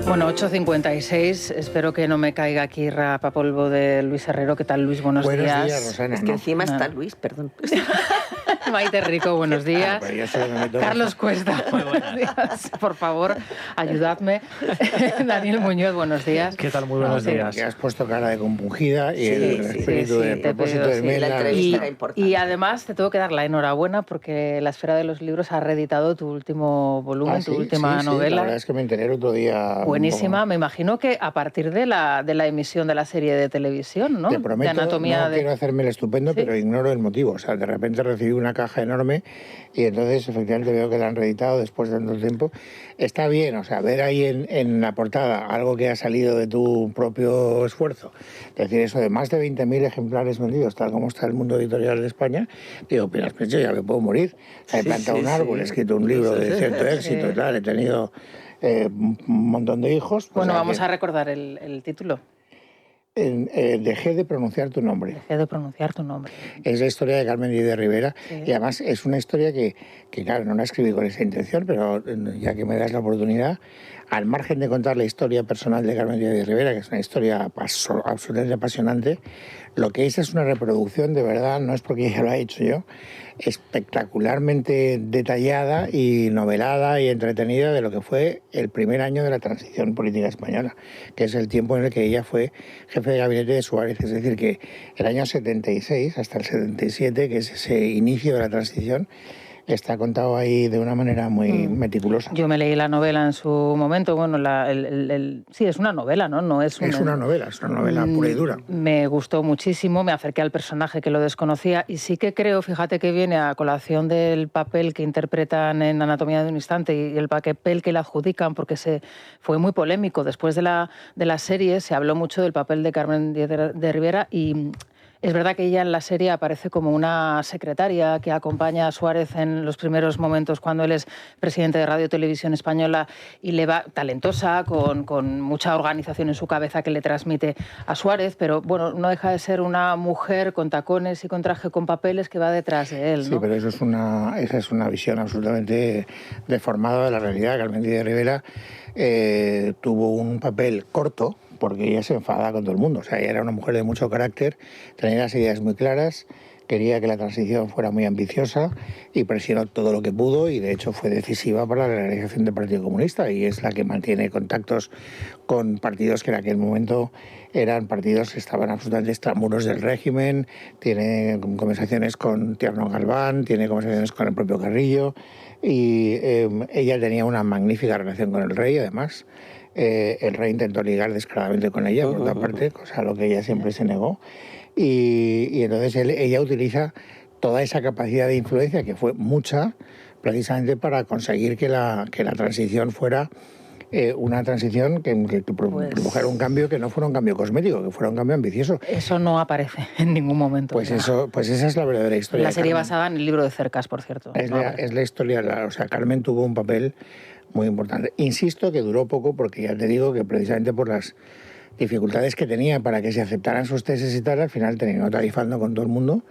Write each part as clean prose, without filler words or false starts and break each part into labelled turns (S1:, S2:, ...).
S1: Bueno, 8:56, espero que no me caiga aquí rapapolvo de Luis Herrero. ¿Qué tal, Luis? Buenos días.
S2: Buenos días, Rosana.
S3: Es que encima está Luis, perdón.
S1: Maite Rico, buenos días.
S2: Pues
S1: Carlos Cuesta, buenos días. Por favor, ayudadme. Daniel Muñoz, buenos días.
S4: ¿Qué tal? Muy buenos días.
S2: Que has puesto cara de compungida y
S3: Sí,
S2: el
S3: sí,
S2: espíritu del propósito de
S3: la
S2: Mela.
S3: entrevista era importante.
S1: Y además te tengo que dar la enhorabuena porque La Esfera de los Libros ha reeditado tu último volumen, tu última novela.
S2: La verdad es que me enteré el otro día.
S1: Buenísima, me imagino que a partir de la emisión de la serie de televisión, ¿no?
S2: Te prometo,
S1: de anatomía
S2: no quiero hacerme el estupendo,
S1: ¿Sí?
S2: pero ignoro el motivo. O sea, de repente recibí una caja enorme y entonces efectivamente veo que la han reeditado después de tanto tiempo. Está bien, o sea, ver ahí en la portada algo que ha salido de tu propio esfuerzo. Es decir, eso de más de 20.000 ejemplares vendidos, tal como está el mundo editorial de España, digo, pero yo ya me puedo morir. He plantado un árbol, he escrito un libro de cierto éxito y tal, he tenido un montón de hijos. Pues
S1: bueno, vamos a recordar el título.
S2: Dejé de pronunciar tu nombre.
S1: Dejé de pronunciar tu nombre.
S2: Es la historia de Carmen Díez de Rivera,
S1: Sí.
S2: y además es una historia que, claro, no la escribí con esa intención, pero ya que me das la oportunidad, al margen de contar la historia personal de Carmen Díez de Rivera, que es una historia absolutamente apasionante, lo que es una reproducción, de verdad, no es porque ella lo ha hecho yo, espectacularmente detallada y novelada y entretenida de lo que fue el primer año de la transición política española, que es el tiempo en el que ella fue jefe de gabinete de Suárez. Es decir, que el año 76 hasta el 77, que es ese inicio de la transición, está contado ahí de una manera muy meticulosa.
S1: Yo me leí la novela en su momento. Bueno, sí, es una novela, ¿no? No es
S2: una novela pura y dura.
S1: Me gustó muchísimo, me acerqué al personaje que lo desconocía y sí que creo, fíjate que viene a colación del papel que interpretan en Anatomía de un instante y el papel que le adjudican, porque fue muy polémico. Después de la serie se habló mucho del papel de Carmen Díez de Rivera y es verdad que ella en la serie aparece como una secretaria que acompaña a Suárez en los primeros momentos cuando él es presidente de Radio y Televisión Española y le va talentosa, con mucha organización en su cabeza que le transmite a Suárez, pero bueno, no deja de ser una mujer con tacones y con traje con papeles que va detrás de él, ¿no?
S2: Sí, pero esa es una visión absolutamente deformada de la realidad. Carmen Díez de Rivera tuvo un papel corto, porque ella se enfadaba con todo el mundo. O sea, ella era una mujer de mucho carácter, tenía las ideas muy claras, quería que la transición fuera muy ambiciosa y presionó todo lo que pudo y de hecho fue decisiva para la realización del Partido Comunista y es la que mantiene contactos con partidos que en aquel momento eran partidos que estaban absolutamente extramuros del régimen. Tiene conversaciones con Tierno Galván, tiene conversaciones con el propio Carrillo y ella tenía una magnífica relación con el rey, además. El rey intentó ligar descaradamente con ella, por otra parte, cosa a lo que ella siempre se negó. Y entonces ella utiliza toda esa capacidad de influencia, que fue mucha, precisamente para conseguir que la transición fuera una transición que produjera un cambio que no fuera un cambio cosmético, que fuera un cambio ambicioso.
S1: Eso no aparece en ningún momento.
S2: Pues esa es la verdadera historia.
S1: La serie basada en el libro de Cercas, por cierto.
S2: Es la historia, o sea, Carmen tuvo un papel muy importante. Insisto que duró poco porque ya te digo que precisamente por las dificultades que tenía para que se aceptaran sus tesis y tal, al final terminó tarifando con todo el mundo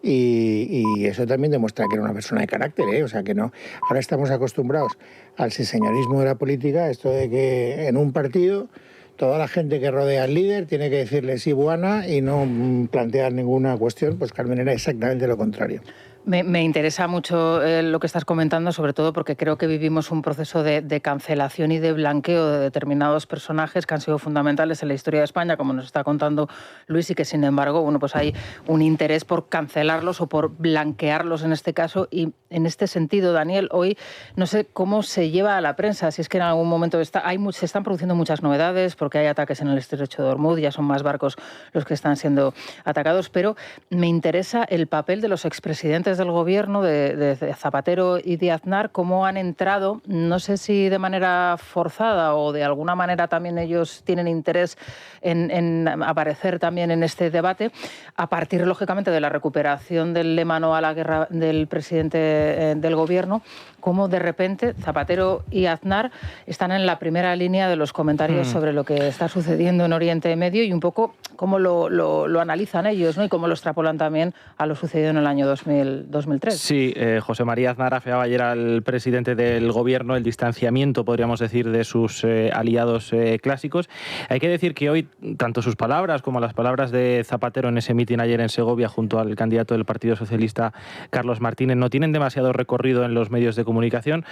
S2: y eso también demuestra que era una persona de carácter, ¿eh? O sea que no. Ahora estamos acostumbrados al señorismo de la política, esto de que en un partido toda la gente que rodea al líder tiene que decirle sí, buena y no plantear ninguna cuestión. Pues Carmen era exactamente lo contrario.
S1: Me interesa mucho lo que estás comentando, sobre todo porque creo que vivimos un proceso de cancelación y de blanqueo de determinados personajes que han sido fundamentales en la historia de España, como nos está contando Luis, y que sin embargo, bueno, pues hay un interés por cancelarlos o por blanquearlos en este caso. Y en este sentido, Daniel, hoy no sé cómo se lleva a la prensa, si es que en algún momento se están produciendo muchas novedades, porque hay ataques en el estrecho de Ormuz, ya son más barcos los que están siendo atacados, pero me interesa el papel de los expresidentes del gobierno, de Zapatero y de Aznar, cómo han entrado, no sé si de manera forzada o de alguna manera también ellos tienen interés en aparecer también en este debate, a partir, lógicamente, de la recuperación del lema no a la guerra del presidente del gobierno, cómo de repente Zapatero y Aznar están en la primera línea de los comentarios sobre lo que está sucediendo en Oriente Medio y un poco cómo lo analizan ellos, ¿no? Y cómo lo extrapolan también a lo sucedido en el año 2000. del 2003.
S3: Sí, José María Aznar afeaba ayer al presidente del gobierno el distanciamiento, podríamos decir, de sus aliados clásicos. Hay que decir que hoy, tanto sus palabras como las palabras de Zapatero en ese mitin ayer en Segovia junto al candidato del Partido Socialista, Carlos Martínez, no tienen demasiado recorrido en los medios de comunicación.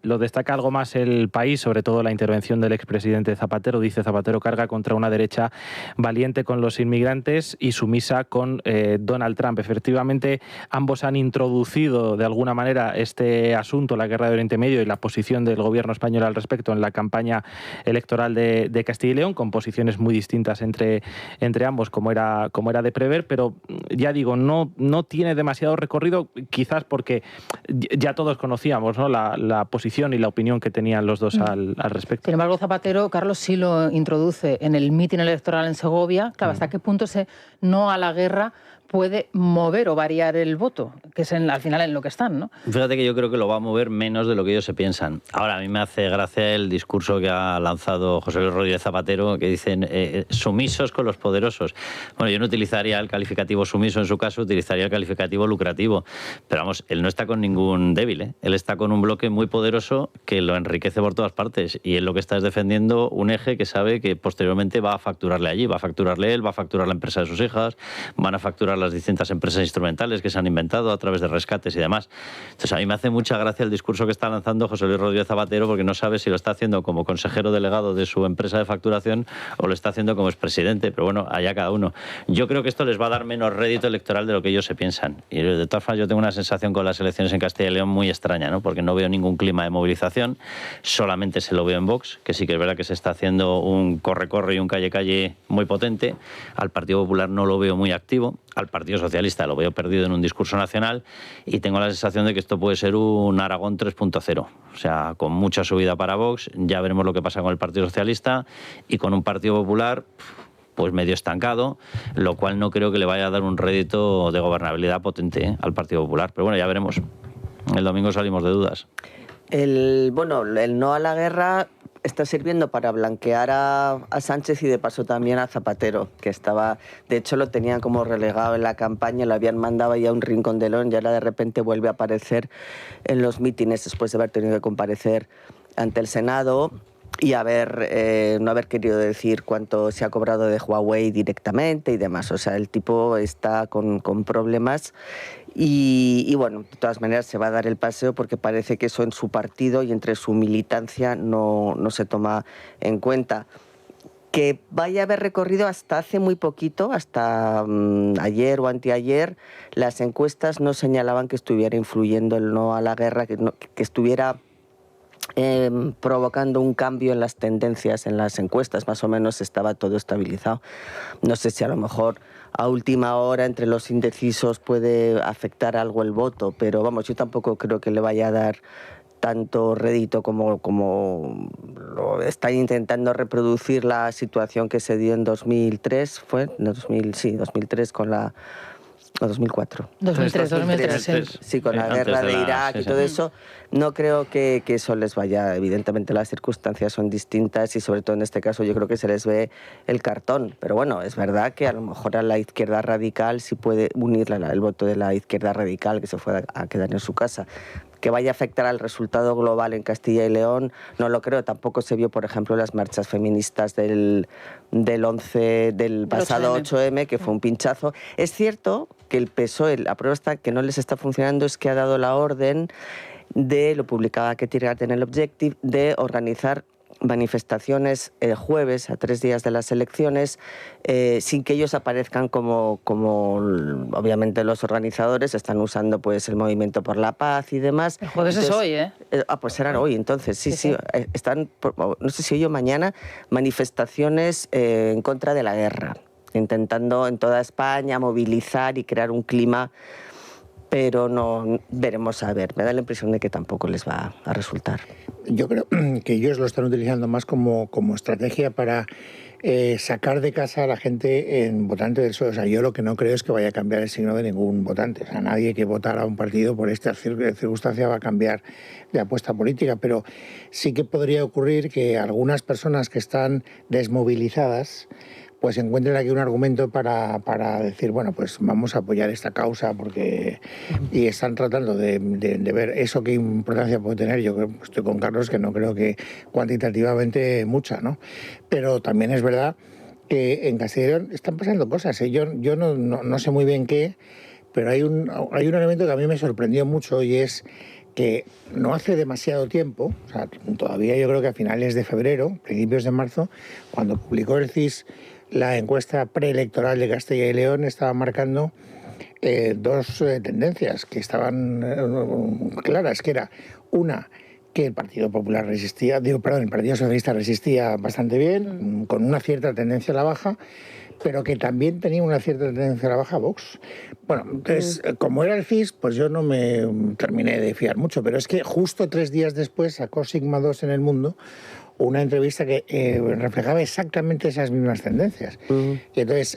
S3: Lo destaca algo más El País, sobre todo la intervención del expresidente Zapatero. Dice: Zapatero carga contra una derecha valiente con los inmigrantes y sumisa con Donald Trump. Efectivamente, ambos han introducido de alguna manera este asunto, la guerra de Oriente Medio, y la posición del gobierno español al respecto en la campaña electoral de Castilla y León, con posiciones muy distintas entre ambos, como era de prever, pero ya digo, no tiene demasiado recorrido, quizás porque ya todos conocíamos, ¿no?, la posición y la opinión que tenían los dos al respecto.
S1: Sin embargo, Zapatero, Carlos, sí lo introduce en el mitin electoral en Segovia. Claro, ¿hasta qué punto ese no a la guerra puede mover o variar el voto, que es al final en lo que están, ¿no?
S4: Fíjate que yo creo que lo va a mover menos de lo que ellos se piensan. Ahora, a mí me hace gracia el discurso que ha lanzado José Luis Rodríguez Zapatero, que dicen sumisos con los poderosos. Bueno, yo no utilizaría el calificativo sumiso en su caso, utilizaría el calificativo lucrativo. Pero vamos, él no está con ningún débil, ¿eh? Él está con un bloque muy poderoso que lo enriquece por todas partes, y él lo que está es defendiendo un eje que sabe que posteriormente va a facturarle allí, va a facturarle él, va a facturar la empresa de sus hijas, van a facturar las distintas empresas instrumentales que se han inventado a través de rescates y demás. Entonces, a mí me hace mucha gracia el discurso que está lanzando José Luis Rodríguez Zapatero, porque no sabe si lo está haciendo como consejero delegado de su empresa de facturación o lo está haciendo como expresidente, pero bueno, allá cada uno. Yo creo que esto les va a dar menos rédito electoral de lo que ellos se piensan. Y de todas formas, yo tengo una sensación con las elecciones en Castilla y León muy extraña, ¿no? Porque no veo ningún clima de movilización, solamente se lo veo en Vox, que sí que es verdad que se está haciendo un corre-corre y un calle-calle muy potente. Al Partido Popular no lo veo muy activo, al Partido Socialista lo veo perdido en un discurso nacional, y tengo la sensación de que esto puede ser un Aragón 3.0, o sea, con mucha subida para Vox. Ya veremos lo que pasa con el Partido Socialista, y con un Partido Popular pues medio estancado, lo cual no creo que le vaya a dar un rédito de gobernabilidad potente al Partido Popular, pero bueno, ya veremos. El domingo salimos de dudas.
S5: El no a la guerra está sirviendo para blanquear a Sánchez y de paso también a Zapatero, que estaba, de hecho lo tenían como relegado en la campaña, lo habían mandado ya a un rincón de León, y ahora de repente vuelve a aparecer en los mítines después de haber tenido que comparecer ante el Senado y no haber querido decir cuánto se ha cobrado de Huawei directamente y demás. O sea, el tipo está con problemas y bueno, de todas maneras se va a dar el paseo, porque parece que eso en su partido y entre su militancia no se toma en cuenta. Que vaya a haber recorrido hasta hace muy poquito, hasta ayer o anteayer, las encuestas no señalaban que estuviera influyendo el no a la guerra, que estuviera provocando un cambio en las tendencias en las encuestas. Más o menos estaba todo estabilizado. No sé si a lo mejor a última hora entre los indecisos puede afectar algo el voto, pero vamos, yo tampoco creo que le vaya a dar tanto rédito como lo está intentando reproducir la situación que se dio en 2003, ¿fue? No, 2003 con la... O 2004.
S1: 2003,
S5: sí, con la guerra de Irak y todo eso. No creo que eso les vaya. Evidentemente las circunstancias son distintas y sobre todo en este caso yo creo que se les ve el cartón. Pero bueno, es verdad que a lo mejor a la izquierda radical sí puede unirla el voto de la izquierda radical, que se fue a quedar en su casa. Que vaya a afectar al resultado global en Castilla y León, no lo creo. Tampoco se vio, por ejemplo, las marchas feministas del pasado 8M, que fue un pinchazo. Es cierto que el PSOE, la prueba está que no les está funcionando, es que ha dado la orden de, lo publicaba Ketty Reart en el Objective, de organizar manifestaciones jueves, a 3 días de las elecciones, sin que ellos aparezcan como obviamente los organizadores están usando pues el Movimiento por la Paz y demás.
S1: El jueves es hoy, ¿eh?
S5: Pues serán hoy, entonces, sí. Están, no sé si hoy o mañana, manifestaciones en contra de la guerra, intentando en toda España movilizar y crear un clima, pero no veremos a ver. Me da la impresión de que tampoco les va a resultar.
S2: Yo creo que ellos lo están utilizando más como estrategia para sacar de casa a la gente en votante del PSOE. O sea, yo lo que no creo es que vaya a cambiar el signo de ningún votante. O sea, nadie que votara a un partido por esta circunstancia va a cambiar de apuesta política, pero sí que podría ocurrir que algunas personas que están desmovilizadas pues encuentren aquí un argumento para decir, bueno, pues vamos a apoyar esta causa y están tratando de ver eso qué importancia puede tener. Yo estoy con Carlos, que no creo que cuantitativamente mucha, ¿no? Pero también es verdad que en Castilla y León están pasando cosas, ¿eh? Yo no sé muy bien qué, pero hay un elemento que a mí me sorprendió mucho, y es que no hace demasiado tiempo, o sea, todavía yo creo que a finales de febrero, principios de marzo, cuando publicó el CIS la encuesta preelectoral de Castilla y León, estaba marcando dos tendencias que estaban claras, que era una, que el Partido Popular resistía, el Partido Socialista resistía bastante bien, con una cierta tendencia a la baja, pero que también tenía una cierta tendencia a la baja Vox. Bueno, entonces, como era el CIS, pues yo no me terminé de fiar mucho, pero es que justo 3 días después sacó Sigma 2 en El Mundo una entrevista que reflejaba exactamente esas mismas tendencias. Y entonces,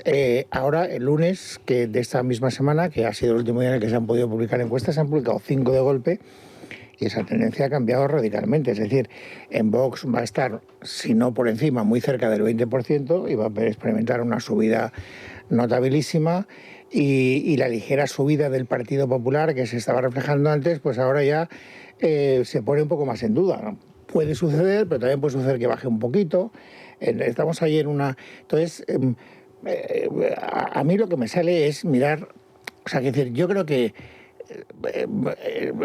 S2: ahora, el lunes de esta misma semana, que ha sido el último día en el que se han podido publicar encuestas, se han publicado 5 de golpe, y esa tendencia ha cambiado radicalmente. Es decir, en Vox va a estar, si no por encima, muy cerca del 20%, y va a experimentar una subida notabilísima, y la ligera subida del Partido Popular, que se estaba reflejando antes, pues ahora ya se pone un poco más en duda, ¿no? Puede suceder, pero también puede suceder que baje un poquito. Estamos ahí en una... Entonces, a mí lo que me sale es mirar... O sea, es decir, yo creo que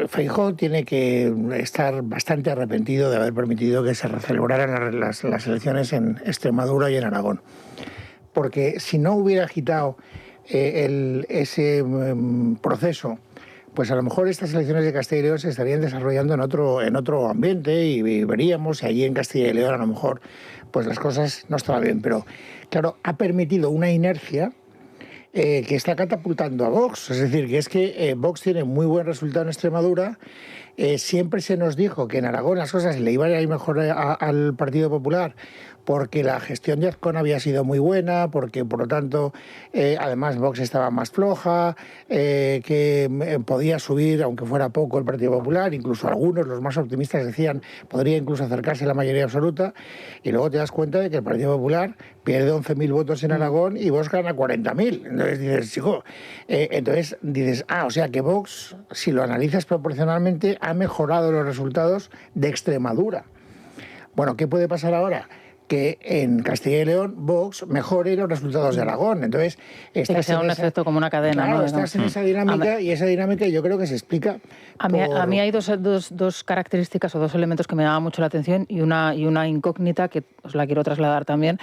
S2: Feijóo tiene que estar bastante arrepentido de haber permitido que se celebraran las elecciones en Extremadura y en Aragón. Porque si no hubiera agitado ese proceso, pues a lo mejor estas elecciones de Castilla y León se estarían desarrollando en otro ambiente, y veríamos si allí en Castilla y León a lo mejor pues las cosas no estaban bien. Pero claro, ha permitido una inercia que está catapultando a Vox. Es decir, que es que Vox tiene muy buen resultado en Extremadura. Siempre se nos dijo que en Aragón las cosas le iban a ir mejor al Partido Popular, porque la gestión de Azcón había sido muy buena, porque por lo tanto además Vox estaba más floja, que podía subir, aunque fuera poco, el Partido Popular. Incluso algunos, los más optimistas, decían podría incluso acercarse a la mayoría absoluta, y luego te das cuenta de que el Partido Popular pierde 11.000 votos en Aragón y Vox gana 40.000. Entonces dices, chico, o sea que Vox, si lo analizas proporcionalmente, ha mejorado los resultados de Extremadura. Bueno, ¿qué puede pasar ahora? Que en Castilla y León Vox mejore los resultados de Aragón. Entonces,
S1: que sea un efecto como una cadena.
S2: Claro,
S1: ¿no?
S2: estás en esa dinámica, y esa dinámica yo creo que se explica.
S1: A mí hay dos características o dos elementos que me llaman mucho la atención, y una incógnita que os la quiero trasladar también.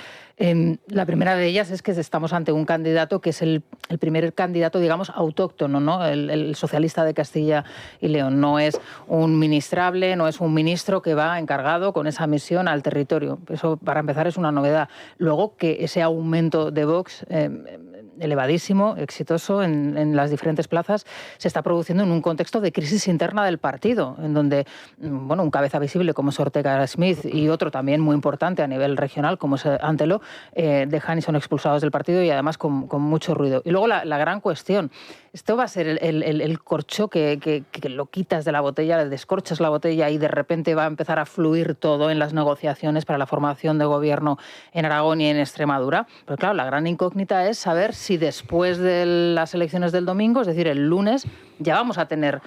S1: La primera de ellas es que estamos ante un candidato que es el primer candidato, digamos, autóctono, ¿no? El socialista de Castilla y León. No es un ministrable, no es un ministro que va encargado con esa misión al territorio. Eso, para empezar, es una novedad. Luego, que ese aumento de Vox elevadísimo, exitoso en las diferentes plazas, se está produciendo en un contexto de crisis interna del partido, en donde, bueno, un cabeza visible como es Ortega Smith y otro también muy importante a nivel regional como es Antelo, dejan y son expulsados del partido, y además con mucho ruido. Y luego la gran cuestión, esto va a ser el corcho que lo quitas de la botella, le descorchas la botella, y de repente va a empezar a fluir todo en las negociaciones para la formación de gobierno en Aragón y en Extremadura. Pero claro, la gran incógnita es saber si después de las elecciones del domingo, es decir, el lunes, ya vamos a tener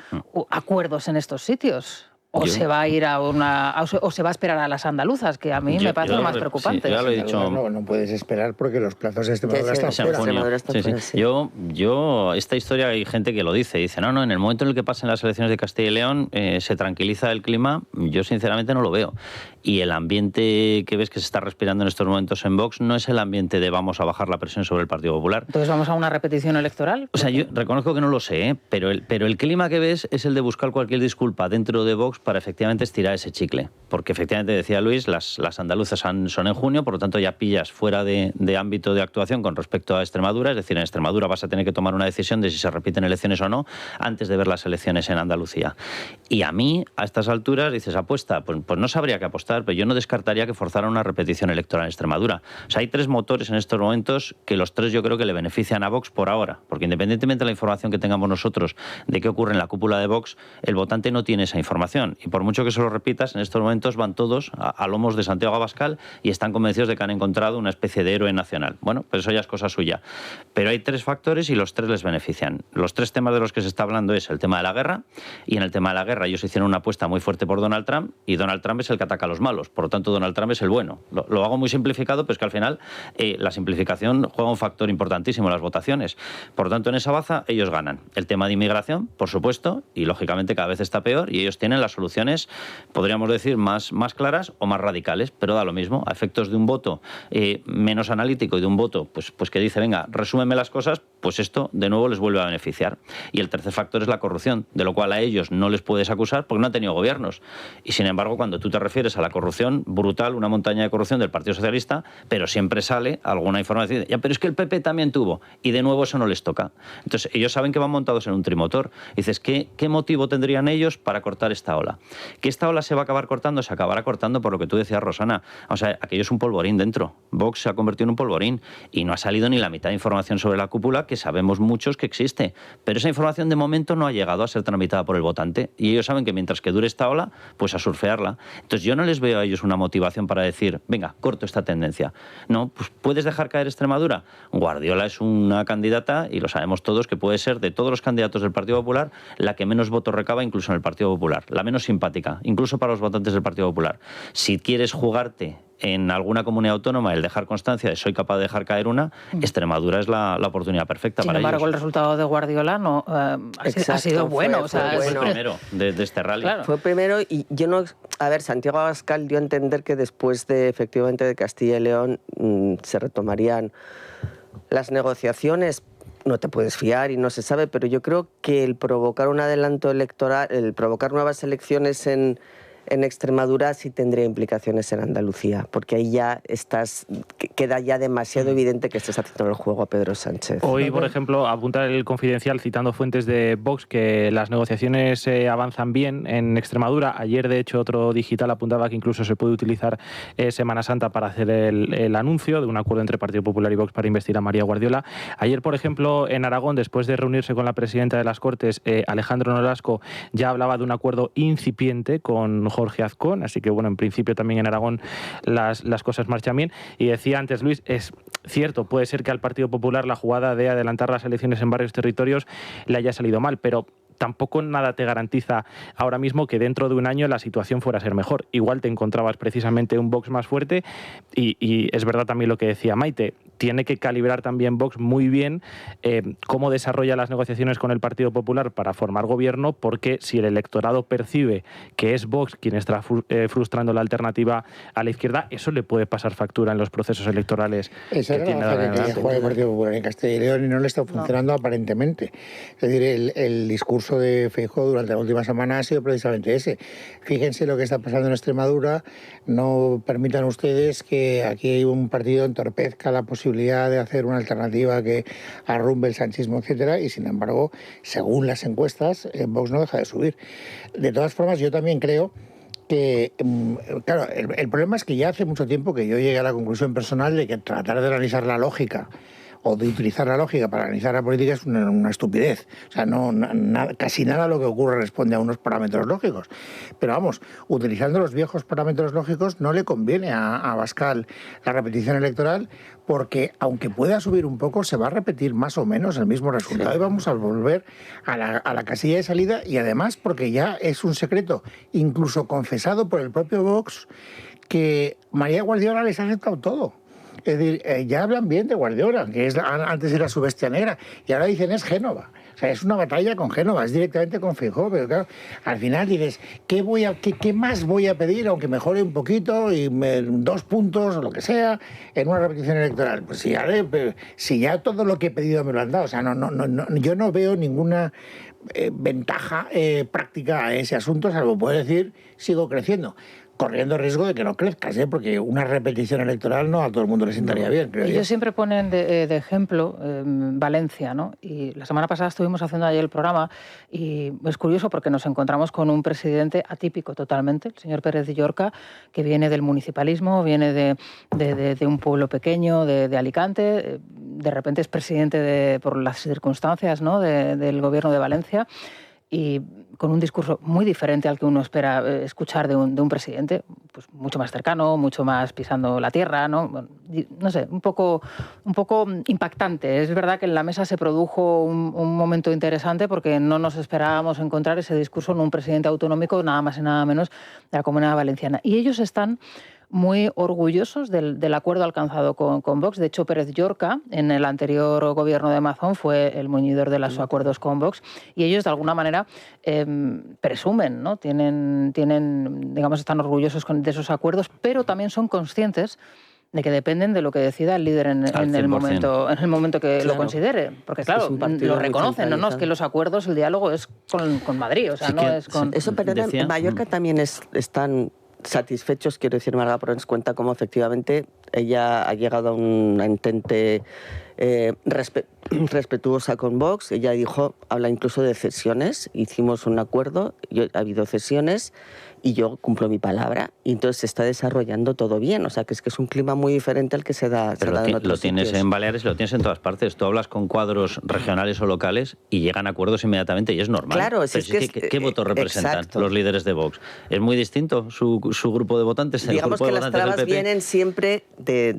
S1: acuerdos en estos sitios. O se va a ir o se va a esperar a las andaluzas, que a mí me parece lo más preocupante.
S4: Sí, ya lo he dicho.
S2: No puedes esperar porque los plazos de Extremadura están fuera.
S4: Yo, esta historia, hay gente que lo dice, no, en el momento en el que pasen las elecciones de Castilla y León se tranquiliza el clima. Yo sinceramente no lo veo. Y el ambiente que ves que se está respirando en estos momentos en Vox no es el ambiente de vamos a bajar la presión sobre el Partido Popular.
S1: Entonces, ¿vamos a una repetición electoral?
S4: O sea, yo reconozco que no lo sé, pero el clima que ves es el de buscar cualquier disculpa dentro de Vox para efectivamente estirar ese chicle. Porque efectivamente, decía Luis, las andaluzas son en junio, por lo tanto ya pillas fuera de ámbito de actuación con respecto a Extremadura. Es decir, en Extremadura vas a tener que tomar una decisión de si se repiten elecciones o no antes de ver las elecciones en Andalucía. Y a mí, a estas alturas, dices, apuesta, pues no sabría qué apostar, pero yo no descartaría que forzara una repetición electoral en Extremadura. O sea, hay 3 motores en estos momentos que los 3 yo creo que le benefician a Vox por ahora, porque independientemente de la información que tengamos nosotros de qué ocurre en la cúpula de Vox, el votante no tiene esa información. Abascal. Y por mucho que se lo repitas, en estos momentos van todos a lomos de Santiago Abascal y están convencidos de que han encontrado una especie de héroe nacional. Bueno, pues eso ya es cosa suya. Pero hay 3 factores y los 3 les benefician. Los 3 temas de los que se está hablando es el tema de la guerra, y en el tema de la guerra ellos hicieron una apuesta muy fuerte por Donald Trump, y Donald Trump es el que ataca a los malos. Por lo tanto, Donald Trump es el bueno. Lo hago muy simplificado, pero es que al final la simplificación juega un factor importantísimo en las votaciones. Por lo tanto, en esa baza ellos ganan. El tema de inmigración, por supuesto, y lógicamente cada vez está peor, y ellos tienen las soluciones, podríamos decir, más claras o más radicales, pero da lo mismo. A efectos de un voto menos analítico y de un voto pues que dice, venga, resúmeme las cosas, pues esto de nuevo les vuelve a beneficiar. Y el tercer factor es la corrupción, de lo cual a ellos no les puedes acusar porque no han tenido gobiernos. Y sin embargo, cuando tú te refieres a la corrupción brutal, una montaña de corrupción del Partido Socialista, pero siempre sale alguna información, ya, pero es que el PP también tuvo, y de nuevo eso no les toca. Entonces, ellos saben que van montados en un trimotor. Y dices, ¿qué motivo tendrían ellos para cortar esta ola? ¿Que esta ola se va a acabar cortando? Se acabará cortando por lo que tú decías, Rosana. O sea, aquello es un polvorín dentro. Vox se ha convertido en un polvorín y no ha salido ni la mitad de información sobre la cúpula, que sabemos muchos que existe. Pero esa información de momento no ha llegado a ser tramitada por el votante, y ellos saben que mientras que dure esta ola, pues a surfearla. Entonces yo no les veo a ellos una motivación para decir, venga, corto esta tendencia. No, pues puedes dejar caer Extremadura. Guardiola es una candidata, y lo sabemos todos, que puede ser de todos los candidatos del Partido Popular la que menos votos recaba incluso en el Partido Popular, la menos simpática, incluso para los votantes del Partido Popular. Si quieres jugarte en alguna comunidad autónoma el dejar constancia de soy capaz de dejar caer una, Extremadura es la oportunidad perfecta para ellos.
S1: Sin embargo, el resultado de Guardiola no ha sido bueno.
S5: Fue
S4: el primero de este rally.
S1: Claro.
S5: Fue primero, y yo no... A ver, Santiago Abascal dio a entender que después de, efectivamente, de Castilla y León se retomarían las negociaciones. No te puedes fiar y no se sabe, pero yo creo que el provocar un adelanto electoral, el provocar nuevas elecciones en Extremadura sí tendría implicaciones en Andalucía, porque ahí ya queda ya demasiado evidente que estás haciendo el juego a Pedro Sánchez.
S3: Hoy, por ejemplo, apunta el Confidencial, citando fuentes de Vox, que las negociaciones avanzan bien en Extremadura. Ayer, de hecho, otro digital apuntaba que incluso se puede utilizar Semana Santa para hacer el anuncio de un acuerdo entre Partido Popular y Vox para investir a María Guardiola. Ayer, por ejemplo, en Aragón, después de reunirse con la presidenta de las Cortes, Alejandro Nolasco, ya hablaba de un acuerdo incipiente con Jorge Azcón, así que bueno, en principio también en Aragón las cosas marchan bien. Y decía antes Luis, es cierto, puede ser que al Partido Popular la jugada de adelantar las elecciones en varios territorios le haya salido mal, pero tampoco nada te garantiza ahora mismo que dentro de un año la situación fuera a ser mejor. Igual te encontrabas precisamente un Vox más fuerte y es verdad también lo que decía Maite, tiene que calibrar también Vox muy bien cómo desarrolla las negociaciones con el Partido Popular para formar gobierno, porque si el electorado percibe que es Vox quien está frustrando la alternativa a la izquierda, eso le puede pasar factura en los procesos electorales.
S2: Esa era la que quería jugar el Partido Popular en Castilla y León y no le está funcionando aparentemente. Es decir, el discurso de Feijóo durante la última semana ha sido precisamente ese. Fíjense lo que está pasando en Extremadura, no permitan ustedes que aquí un partido entorpezca la posibilidad de hacer una alternativa que arrumbe el sanchismo, etcétera, y sin embargo, según las encuestas, Vox no deja de subir. De todas formas, yo también creo que, claro, el problema es que ya hace mucho tiempo que yo llegué a la conclusión personal de que tratar de analizar la lógica o de utilizar la lógica para analizar la política es una estupidez. O sea, casi nada de lo que ocurre responde a unos parámetros lógicos. Pero vamos, utilizando los viejos parámetros lógicos no le conviene a Abascal la repetición electoral, porque aunque pueda subir un poco, se va a repetir más o menos el mismo resultado y vamos a volver a la casilla de salida, y además porque ya es un secreto, incluso confesado por el propio Vox, que María Guardiola les ha aceptado todo. Es decir, ya hablan bien de Guardiola, que antes era su bestia negra, y ahora dicen es Génova. O sea, es una batalla con Génova, es directamente con Feijóo, pero claro, al final dices, ¿qué más voy a pedir, aunque mejore un poquito, y 2 puntos o lo que sea, en una repetición electoral? Pues si ya todo lo que he pedido me lo han dado. O sea, yo no veo ninguna ventaja práctica a ese asunto, salvo poder decir, sigo creciendo, corriendo riesgo de que no crezcas, porque una repetición electoral no a todo el mundo le sentaría bien, creo yo.
S1: Ellos siempre ponen de ejemplo Valencia, ¿no? Y la semana pasada estuvimos haciendo ayer el programa y es curioso porque nos encontramos con un presidente atípico totalmente, el señor Pérez de Llorca, que viene del municipalismo, viene de un pueblo pequeño, de Alicante, de repente es presidente por las circunstancias, ¿no? del gobierno de Valencia. Y con un discurso muy diferente al que uno espera escuchar de un presidente, pues mucho más cercano, mucho más pisando la tierra, ¿no? Bueno, no sé, un poco impactante. Es verdad que en la mesa se produjo un momento interesante porque no nos esperábamos encontrar ese discurso en un presidente autonómico, nada más y nada menos, de la Comunidad Valenciana. Y ellos están muy orgullosos del acuerdo alcanzado con Vox. De hecho, Pérez Llorca, en el anterior gobierno de Mazón, fue el muñidor de los acuerdos con Vox, y ellos, de alguna manera, presumen, ¿no? Tienen, digamos, están orgullosos de esos acuerdos, pero también son conscientes de que dependen de lo que decida el líder en el momento que lo considere. Porque, claro, lo reconocen, ¿no? Es que los acuerdos, el diálogo es con Madrid, o sea, no es con...
S5: Eso, pero en Mallorca también están satisfechos, quiero decir, Marga Pons cuenta cómo efectivamente ella ha llegado a un entente respetuosa con Vox. Ella habla incluso de cesiones, hicimos un acuerdo, ha habido cesiones y yo cumplo mi palabra, y entonces se está desarrollando todo bien. O sea, que es un clima muy diferente al que se da, en otros
S4: lo tienes
S5: sitios.
S4: En Baleares, lo tienes en todas partes. Tú hablas con cuadros regionales o locales y llegan a acuerdos inmediatamente, y es normal.
S5: Claro,
S4: ¿Qué votos representan los líderes de Vox? Es muy distinto su grupo de votantes.
S5: Digamos que las trabas vienen siempre de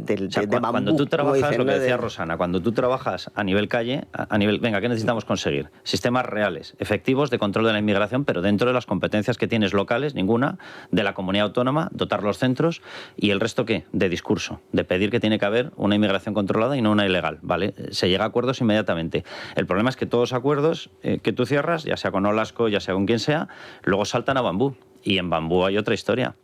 S5: Bambú.
S4: Cuando tú trabajas, lo que decía Rosana, cuando tú trabajas a nivel calle, venga, ¿qué necesitamos conseguir? Sistemas reales, efectivos de control de la inmigración, pero dentro de las competencias que tienes locales, ninguna, de la comunidad autónoma, dotar los centros, y el resto, ¿qué? De discurso, de pedir que tiene que haber una inmigración controlada y no una ilegal, ¿vale? Se llega a acuerdos inmediatamente. El problema es que todos los acuerdos que tú cierras, ya sea con Olasco, ya sea con quien sea, luego saltan a Bambú, y en Bambú hay otra historia.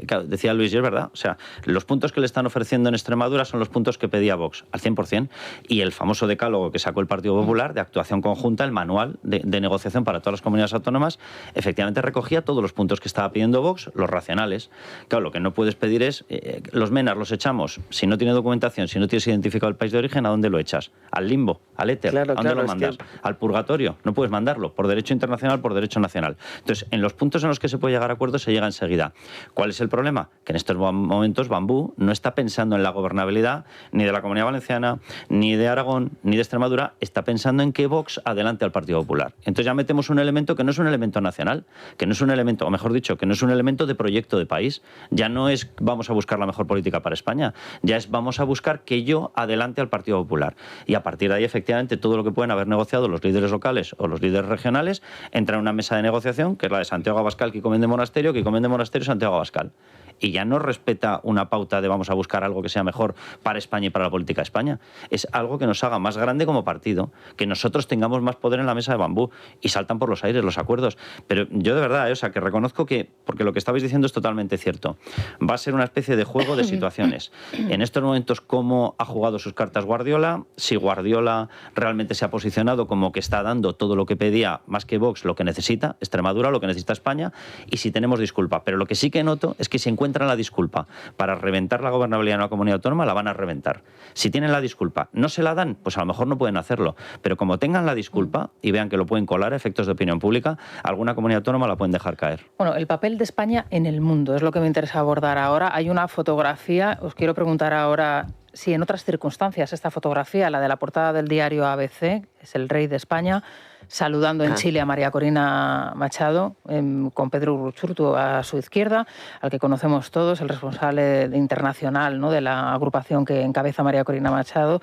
S4: Claro, decía Luis, y es verdad, o sea, los puntos que le están ofreciendo en Extremadura son los puntos que pedía Vox, al 100%, y el famoso decálogo que sacó el Partido Popular de actuación conjunta, el manual de negociación para todas las comunidades autónomas, efectivamente recogía todos los puntos que estaba pidiendo Vox, los racionales. Claro, lo que no puedes pedir es, los menas los echamos, si no tiene documentación, si no tienes identificado el país de origen, ¿a dónde lo echas? Al limbo, al éter, ¿a dónde lo mandas? Al purgatorio, no puedes mandarlo, por derecho internacional, por derecho nacional. Entonces, en los puntos en los que se puede llegar a acuerdos, se llega enseguida. ¿Cuál es el problema? Que en estos momentos Bambú no está pensando en la gobernabilidad ni de la Comunidad Valenciana, ni de Aragón, ni de Extremadura, está pensando en que Vox adelante al Partido Popular. Entonces ya metemos un elemento que no es un elemento nacional, que no es un elemento, o mejor dicho, que no es un elemento de proyecto de país. Ya no es vamos a buscar la mejor política para España, ya es vamos a buscar que yo adelante al Partido Popular. Y a partir de ahí, efectivamente, todo lo que pueden haber negociado los líderes locales o los líderes regionales entra en una mesa de negociación, que es la de Santiago Abascal, Quico Méndez Monasterio, Santiago Abascal. Y ya no respeta una pauta de vamos a buscar algo que sea mejor para España y para la política de España. Es algo que nos haga más grande como partido, que nosotros tengamos más poder en la mesa de Bambú, y saltan por los aires los acuerdos. Pero yo de verdad, o sea, que reconozco que, porque lo que estabais diciendo es totalmente cierto, va a ser una especie de juego de situaciones. En estos momentos, ¿cómo ha jugado sus cartas Guardiola? Si Guardiola realmente se ha posicionado como que está dando todo lo que pedía, más que Vox, lo que necesita Extremadura, lo que necesita España, y si tenemos disculpa. Pero lo que sí que noto es que si encuentran la disculpa para reventar la gobernabilidad en una comunidad autónoma, la van a reventar. Si tienen la disculpa, no se la dan, pues a lo mejor no pueden hacerlo. Pero como tengan la disculpa y vean que lo pueden colar a efectos de opinión pública, alguna comunidad autónoma la pueden dejar caer.
S1: Bueno, el papel de España en el mundo es lo que me interesa abordar ahora. Hay una fotografía, os quiero preguntar ahora si en otras circunstancias esta fotografía, la de la portada del diario ABC, es el rey de España, saludando en Chile a María Corina Machado, con Pedro Urruchurtu a su izquierda, al que conocemos todos, el responsable internacional, ¿no?, de la agrupación que encabeza María Corina Machado.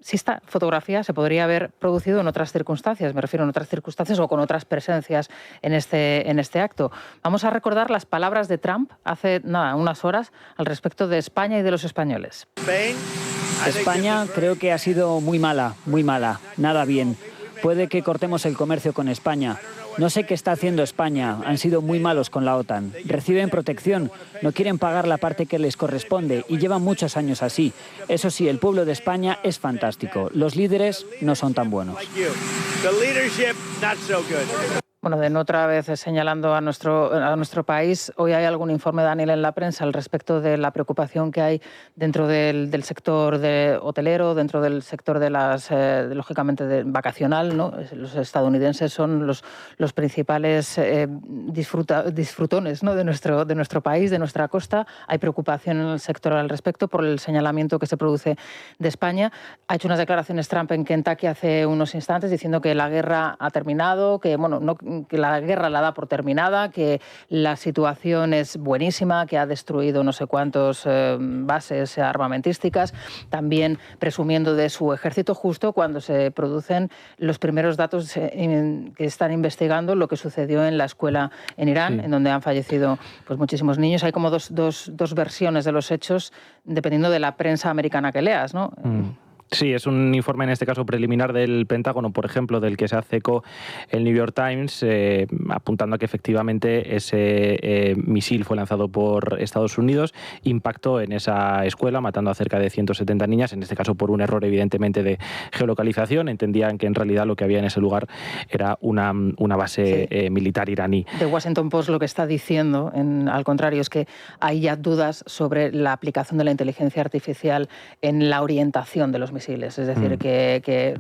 S1: Si esta fotografía se podría haber producido en otras circunstancias, me refiero en otras circunstancias o con otras presencias en este acto. Vamos a recordar las palabras de Trump hace unas horas al respecto de España y de los españoles.
S6: España creo que ha sido muy mala, nada bien. Puede que cortemos el comercio con España. No sé qué está haciendo España. Han sido muy malos con la OTAN. Reciben protección, no quieren pagar la parte que les corresponde y llevan muchos años así. Eso sí, el pueblo de España es fantástico. Los líderes no son tan buenos.
S1: Bueno, de otra vez señalando a nuestro país, hoy hay algún informe, Daniel, en la prensa al respecto de la preocupación que hay dentro del sector hotelero, dentro del sector lógicamente, vacacional, ¿no? Los estadounidenses son los principales disfrutones, ¿no?, de nuestro país, de nuestra costa. Hay preocupación en el sector al respecto por el señalamiento que se produce de España. Ha hecho unas declaraciones Trump en Kentucky hace unos instantes diciendo que la guerra ha terminado, que bueno, no que la guerra la da por terminada, que la situación es buenísima, que ha destruido no sé cuántos bases armamentísticas, también presumiendo de su ejército justo cuando se producen los primeros datos que están investigando lo que sucedió en la escuela en Irán, en donde han fallecido pues muchísimos niños. Hay como dos versiones de los hechos dependiendo de la prensa americana que leas, ¿no?
S3: Sí, es un informe en este caso preliminar del Pentágono, por ejemplo, del que se hace eco el New York Times, apuntando a que efectivamente ese misil fue lanzado por Estados Unidos, impactó en esa escuela, matando a cerca de 170 niñas, en este caso por un error evidentemente de geolocalización. Entendían que en realidad lo que había en ese lugar era una base militar iraní.
S1: The Washington Post lo que está diciendo, al contrario, es que hay ya dudas sobre la aplicación de la inteligencia artificial en la orientación de los misiles. Es decir, que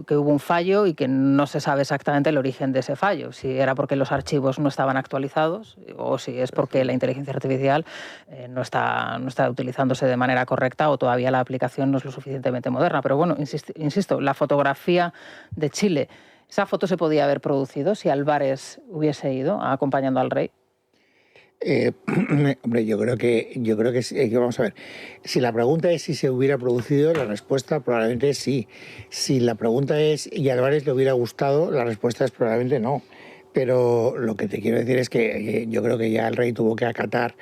S1: hubo un fallo y que no se sabe exactamente el origen de ese fallo. Si era porque los archivos no estaban actualizados o si es porque la inteligencia artificial no está utilizándose de manera correcta o todavía la aplicación no es lo suficientemente moderna. Pero bueno, insisto, la fotografía de Chile, esa foto se podía haber producido si Álvarez hubiese ido acompañando al rey.
S2: Hombre, yo creo que sí, vamos a ver. Si la pregunta es si se hubiera producido, la respuesta probablemente es sí. Si la pregunta es ¿y a Álvarez le hubiera gustado?, la respuesta es probablemente no. Pero lo que te quiero decir es que yo creo que ya el rey tuvo que acatar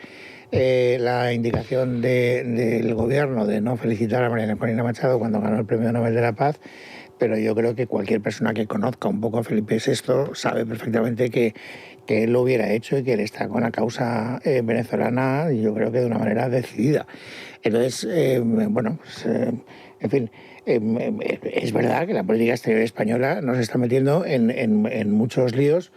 S2: la indicación del gobierno de no felicitar a Mariana Corina Machado cuando ganó el Premio Nobel de la Paz. Pero yo creo que cualquier persona que conozca un poco a Felipe VI sabe perfectamente que él lo hubiera hecho y que él está con la causa venezolana, y yo creo que de una manera decidida. Entonces, bueno, pues, en fin, es verdad que la política exterior española nos está metiendo en muchos líos.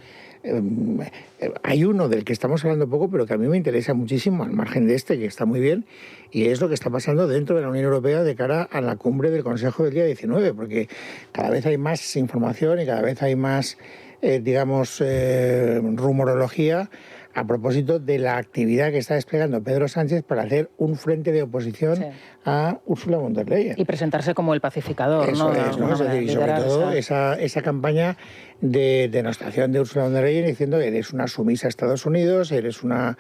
S2: Hay uno del que estamos hablando poco, pero que a mí me interesa muchísimo, al margen de este, que está muy bien, y es lo que está pasando dentro de la Unión Europea de cara a la cumbre del Consejo del día 19, porque cada vez hay más información y cada vez hay más, rumorología a propósito de la actividad que está desplegando Pedro Sánchez para hacer un frente de oposición a Ursula von der Leyen.
S1: Y presentarse como el pacificador,
S2: Eso es, ¿no? Es decir, y sobre todo esa campaña de denostación de Ursula von der Leyen diciendo que eres una sumisa a Estados Unidos, eres una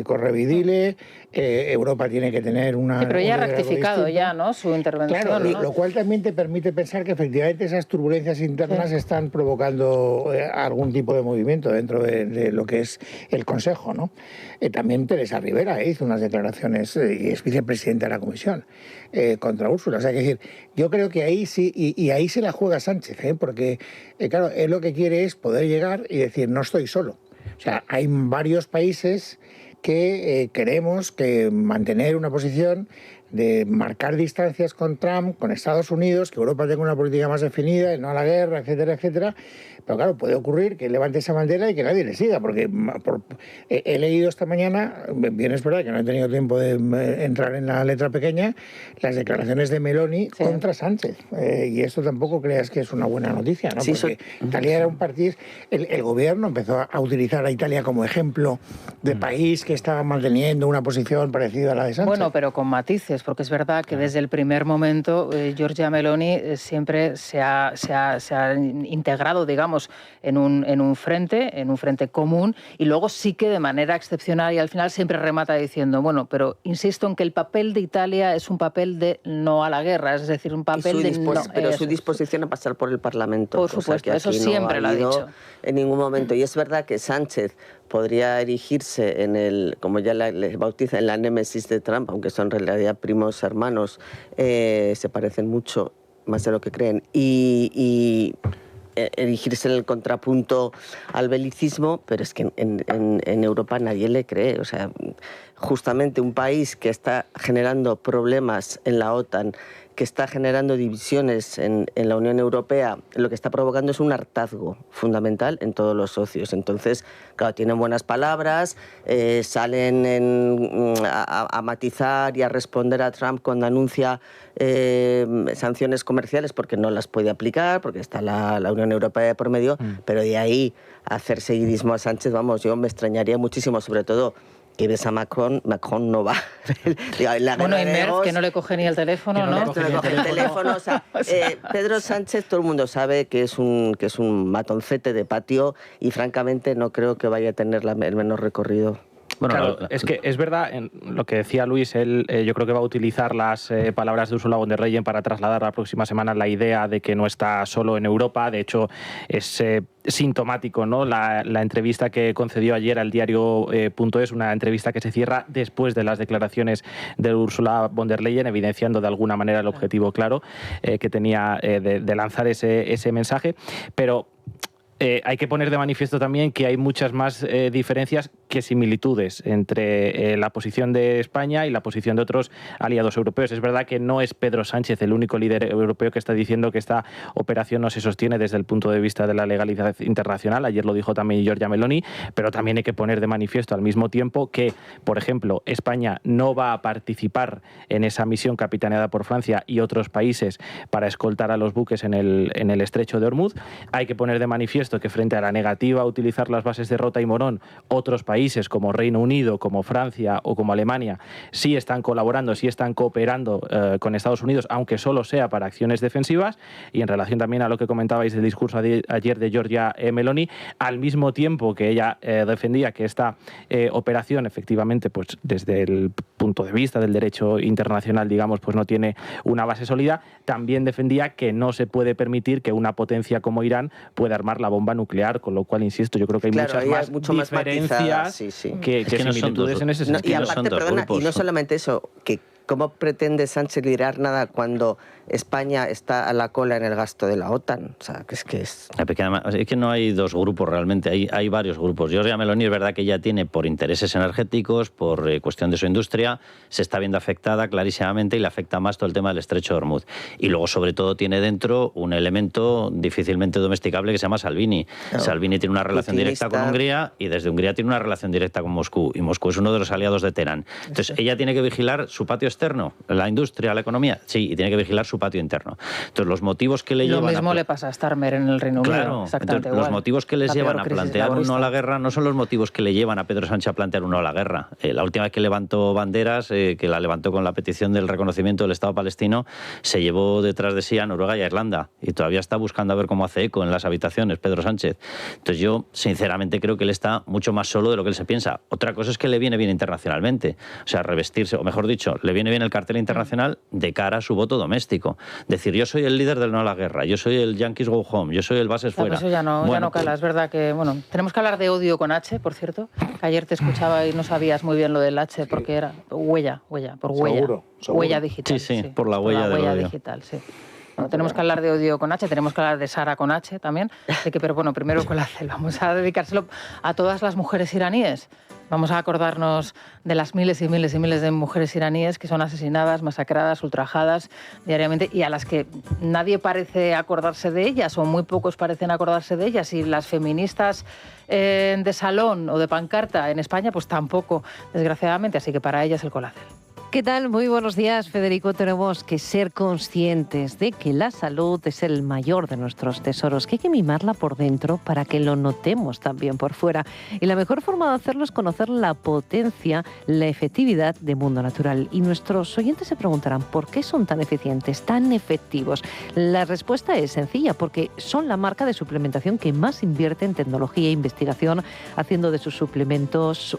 S2: correvidile, Europa tiene que tener una...
S1: Sí, pero ya ha rectificado ya, ¿no?, su intervención.
S2: Claro,
S1: ¿no?
S2: Lo cual también te permite pensar que efectivamente esas turbulencias internas están provocando algún tipo de movimiento dentro de lo que es el Consejo, ¿no? También Teresa Rivera hizo unas declaraciones, y es vicepresidenta de la Comisión, contra Úrsula. O sea, que decir, yo creo que ahí sí, y ahí se la juega Sánchez, porque, claro, él lo que quiere es poder llegar y decir, no estoy solo. O sea, hay varios países que queremos que mantener una posición de marcar distancias con Trump, con Estados Unidos, que Europa tenga una política más definida, y no a la guerra, etcétera, etcétera. Pero claro, puede ocurrir que levante esa bandera y que nadie le siga, porque he leído esta mañana, bien es verdad que no he tenido tiempo de entrar en la letra pequeña, las declaraciones de Meloni contra Sánchez. Y esto tampoco creas que es una buena noticia, ¿no? Porque Italia era un partido... El gobierno empezó a utilizar a Italia como ejemplo de país que estaba manteniendo una posición parecida a la de Sánchez.
S1: Bueno, pero con matices, porque es verdad que desde el primer momento Giorgia Meloni siempre se ha integrado, digamos, en un frente común, y luego sí que de manera excepcional y al final siempre remata diciendo, bueno, pero insisto en que el papel de Italia es un papel de no a la guerra, es decir, un papel de no...
S5: Pero su disposición a pasar por el Parlamento.
S1: Por supuesto, eso siempre lo ha dicho.
S5: En ningún momento. Y es verdad que Sánchez podría erigirse en el, como ya le bautiza, en la némesis de Trump, aunque son en realidad primos hermanos, se parecen mucho, más de lo que creen, y erigirse en el contrapunto al belicismo, pero es que en Europa nadie le cree. O sea, justamente un país que está generando problemas en la OTAN, que está generando divisiones en la Unión Europea, lo que está provocando es un hartazgo fundamental en todos los socios. Entonces, claro, tienen buenas palabras, salen a matizar y a responder a Trump cuando anuncia sanciones comerciales porque no las puede aplicar, porque está la Unión Europea por medio, pero de ahí a hacer seguidismo a Sánchez, vamos, yo me extrañaría muchísimo, sobre todo que ves a Macron no va.
S1: Bueno, y Merz, que no le coge ni el teléfono, ¿no?
S5: No le coge el teléfono. O sea, Pedro Sánchez, todo el mundo sabe que es un matoncete de patio y francamente no creo que vaya a tener el menor recorrido.
S3: Bueno, claro, es que es verdad, lo que decía Luis, él yo creo que va a utilizar las palabras de Ursula von der Leyen para trasladar la próxima semana la idea de que no está solo en Europa. De hecho, es sintomático, ¿no? La entrevista que concedió ayer al diario .es, una entrevista que se cierra después de las declaraciones de Ursula von der Leyen, evidenciando de alguna manera el objetivo claro que tenía de lanzar ese mensaje. Pero hay que poner de manifiesto también que hay muchas más diferencias que similitudes entre la posición de España y la posición de otros aliados europeos. Es verdad que no es Pedro Sánchez el único líder europeo que está diciendo que esta operación no se sostiene desde el punto de vista de la legalidad internacional. Ayer lo dijo también Giorgia Meloni, pero también hay que poner de manifiesto al mismo tiempo que, por ejemplo, España no va a participar en esa misión capitaneada por Francia y otros países para escoltar a los buques en el estrecho de Ormuz. Hay que poner de manifiesto que frente a la negativa a utilizar las bases de Rota y Morón, otros países como Reino Unido, como Francia o como Alemania sí están colaborando, sí están cooperando con Estados Unidos, aunque solo sea para acciones defensivas. Y en relación también a lo que comentabais del discurso ayer de Giorgia Meloni, al mismo tiempo que ella defendía que esta operación efectivamente, pues desde el punto de vista del derecho internacional, digamos, pues no tiene una base sólida, también defendía que no se puede permitir que una potencia como Irán pueda armar la bomba nuclear, con lo cual, insisto, yo creo que hay mucho más diferencias que similitudes en ese sentido.
S5: Y aparte, perdona, y no solamente eso, que ¿cómo pretende Sánchez liderar nada cuando España está a la cola en el gasto de la OTAN? O sea, que es
S4: que no hay dos grupos realmente, hay varios grupos. Giorgia Meloni es verdad que ella tiene, por intereses energéticos, por cuestión de su industria, se está viendo afectada clarísimamente y le afecta más todo el tema del estrecho de Ormuz. Y luego, sobre todo, tiene dentro un elemento difícilmente domesticable que se llama Salvini. No. Salvini tiene una relación directa con Hungría y desde Hungría tiene una relación directa con Moscú. Y Moscú es uno de los aliados de Teherán. Entonces, ella tiene que vigilar su patio externo, la industria, la economía, sí, y tiene que vigilar su patio interno. Entonces, los motivos que le llevan...
S1: Lo mismo le pasa a Starmer en el Reino Unido, exactamente igual.
S4: Los motivos que les llevan a plantear un no a la guerra no son los motivos que le llevan a Pedro Sánchez a plantear un no a la guerra. La última vez que levantó banderas, que la levantó con la petición del reconocimiento del Estado palestino, se llevó detrás de sí a Noruega y a Irlanda, y todavía está buscando a ver cómo hace eco en las habitaciones Pedro Sánchez. Entonces yo, sinceramente, creo que él está mucho más solo de lo que él se piensa. Otra cosa es que le viene bien internacionalmente, o sea, revestirse, o mejor dicho, le viene bien el cartel internacional de cara a su voto doméstico. Decir, yo soy el líder del no a la guerra, yo soy el Yankees go home, yo soy el bases fuera.
S1: Eso ya no cala, es verdad que, bueno, tenemos que hablar de odio con H, por cierto, que ayer te escuchaba y no sabías muy bien lo del H, porque era huella, seguro. Huella digital.
S4: Sí, por la huella
S1: digital, sí. Bueno, tenemos que hablar de odio con H, tenemos que hablar de Sara con H también, pero bueno, primero con la C, vamos a dedicárselo a todas las mujeres iraníes. Vamos a acordarnos de las miles y miles y miles de mujeres iraníes que son asesinadas, masacradas, ultrajadas diariamente y a las que nadie parece acordarse de ellas o muy pocos parecen acordarse de ellas, y las feministas de salón o de pancarta en España pues tampoco, desgraciadamente, así que para ellas el colacel.
S7: ¿Qué tal? Muy buenos días, Federico. Tenemos que ser conscientes de que la salud es el mayor de nuestros tesoros, que hay que mimarla por dentro para que lo notemos también por fuera. Y la mejor forma de hacerlo es conocer la potencia, la efectividad de Mundo Natural. Y nuestros oyentes se preguntarán, ¿por qué son tan eficientes, tan efectivos? La respuesta es sencilla, porque son la marca de suplementación que más invierte en tecnología e investigación, haciendo de sus suplementos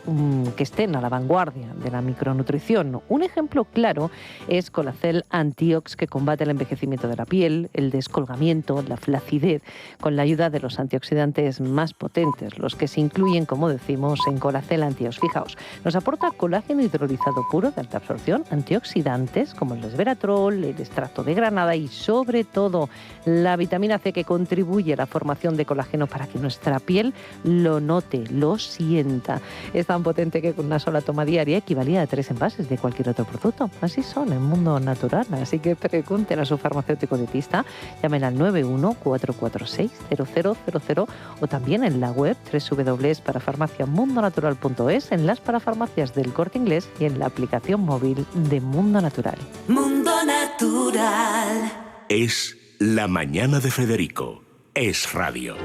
S7: que estén a la vanguardia de la micronutrición. Un ejemplo claro es Colacel Antiox, que combate el envejecimiento de la piel, el descolgamiento, la flacidez, con la ayuda de los antioxidantes más potentes, los que se incluyen, como decimos, en Colacel Antiox. Fijaos, nos aporta colágeno hidrolizado puro de alta absorción, antioxidantes como el resveratrol, el extracto de granada y, sobre todo, la vitamina C, que contribuye a la formación de colágeno para que nuestra piel lo note, lo sienta. Es tan potente que con una sola toma diaria equivalía a 3 envases de cualquier otro producto. Así son en Mundo Natural. Así que pregunten a su farmacéutico dietista, llamen al 91-446-0000 o también en la web www.parafarmaciamundonatural.es, en las parafarmacias del Corte Inglés y en la aplicación móvil de Mundo Natural.
S8: Mundo Natural.
S9: Es la mañana de Federico. Es radio.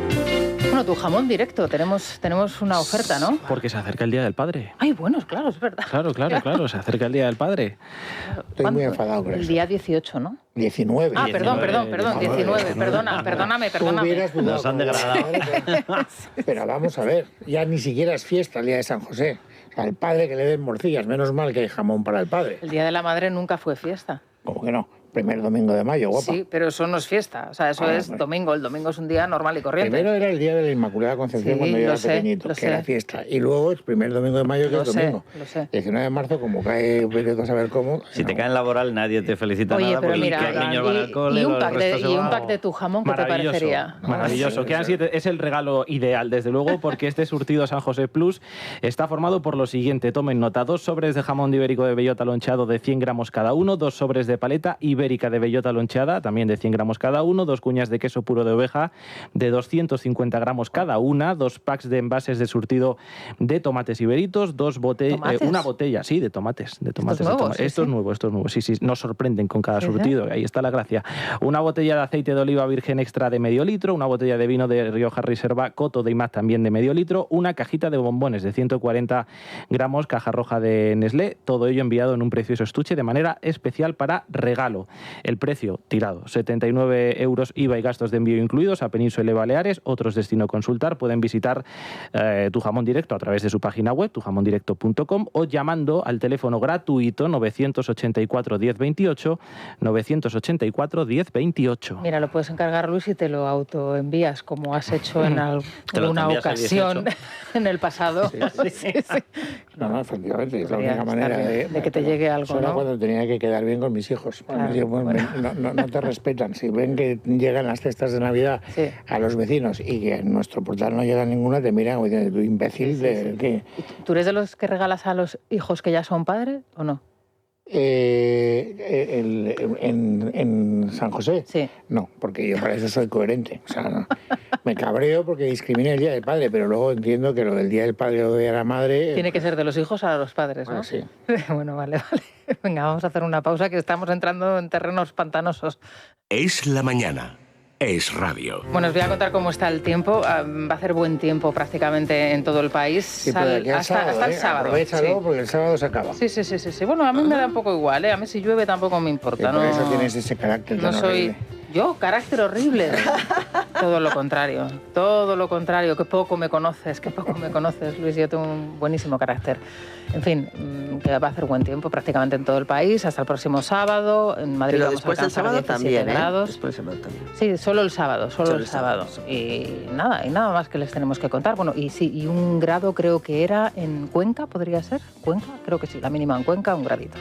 S1: Bueno, tu jamón directo, tenemos una oferta, ¿no?
S3: Porque se acerca el Día del Padre.
S1: Ay, bueno, claro, es verdad.
S3: Claro, se acerca el Día del Padre.
S2: Estoy muy enfadado con eso.
S1: El día 18, ¿no?
S2: 19.
S1: Ah, perdón, 19. Perdóname.
S4: Nos han degradado.
S2: Pero vamos a ver, ya ni siquiera es fiesta el día de San José. O sea, al padre que le den morcillas, menos mal que hay jamón para el padre.
S1: El Día de la Madre nunca fue fiesta.
S2: ¿Cómo que no? Primer domingo de mayo, guapa.
S1: Sí, pero eso no es fiesta. O sea, eso es domingo. El domingo es un día normal y corriente.
S2: Primero era el día de la Inmaculada Concepción cuando yo era pequeñito, que era fiesta. Y luego el primer domingo de mayo, que es domingo.
S1: Lo sé.
S2: 19 de marzo, como cae, vete a saber cómo.
S4: Si te cae en laboral, nadie te felicita
S1: Oye,
S4: nada
S1: pero
S4: porque
S1: mira,
S4: el niño va al cole,
S1: y un
S4: los restos se van.
S1: pack de tu jamón, ¿qué te parecería?
S3: Maravilloso. Quedan 7. Es el regalo ideal, desde luego, porque este surtido San José Plus está formado por lo siguiente. Tomen nota: 2 sobres de jamón ibérico de bellota lonchado de 100 gramos cada uno, 2 sobres de paleta ibérica de bellota lonchada, también de 100 gramos cada uno, 2 cuñas de queso puro de oveja de 250 gramos cada una, 2 packs de envases de surtido de tomates iberitos, una botella, sí, de tomates. Esto es nuevo. Sí, nos sorprenden con cada surtido, ahí está la gracia. Una botella de aceite de oliva virgen extra de medio litro, una botella de vino de Rioja Reserva Coto de Imaz también de medio litro, una cajita de bombones de 140 gramos, caja roja de Nestlé, todo ello enviado en un precioso estuche de manera especial para regalo. El precio tirado, 79 euros IVA y gastos de envío incluidos a Península y Baleares. Otros destino consultar, pueden visitar Tu Jamón Directo a través de su página web, tujamondirecto.com, o llamando al teléfono gratuito 984 1028, 984 1028.
S1: Mira, lo puedes encargar, Luis, y te lo autoenvías, como has hecho en alguna ocasión en el pasado. Sí.
S2: No, efectivamente, es la única manera de
S1: que te llegue algo,
S2: solo
S1: ¿no?
S2: cuando tenía que quedar bien con mis hijos. Claro. Mis hijos no te respetan. Si ven que llegan las cestas de Navidad a los vecinos y que en nuestro portal no llega ninguna, te miran como diciendo, tú imbécil. ¿Qué?
S1: ¿Tú eres de los que regalas a los hijos que ya son padres o no?
S2: En San José, no, porque yo para eso soy coherente. O sea, no. Me cabreo porque discrimina el Día del Padre, pero luego entiendo que lo del Día del Padre o de la Madre...
S1: Tiene que ser de los hijos a los padres, ¿no?
S2: Sí.
S1: Bueno, vale. Venga, vamos a hacer una pausa, que estamos entrando en terrenos pantanosos.
S8: Es la mañana. Es radio.
S1: Bueno, os voy a contar cómo está el tiempo. Va a hacer buen tiempo prácticamente en todo el país.
S2: Sí, hasta el sábado. Aprovechalo porque el sábado se acaba.
S1: Sí. Bueno, a mí me da un poco igual, ¿eh? A mí si llueve tampoco me importa.
S2: Por eso tienes ese carácter tan horrible.
S1: Yo, carácter horrible. Todo lo contrario, que poco me conoces, Luis. Yo tengo un buenísimo carácter. En fin, que va a hacer buen tiempo prácticamente en todo el país hasta el próximo sábado. En Madrid
S5: pero
S1: vamos a alcanzar 17
S5: también,
S1: grados.
S5: Después del sábado también.
S1: Sí, solo el sábado. Y nada más que les tenemos que contar. Bueno, y 1 grado creo que era en Cuenca, ¿podría ser? ¿Cuenca? Creo que sí, la mínima en Cuenca, 1 gradito.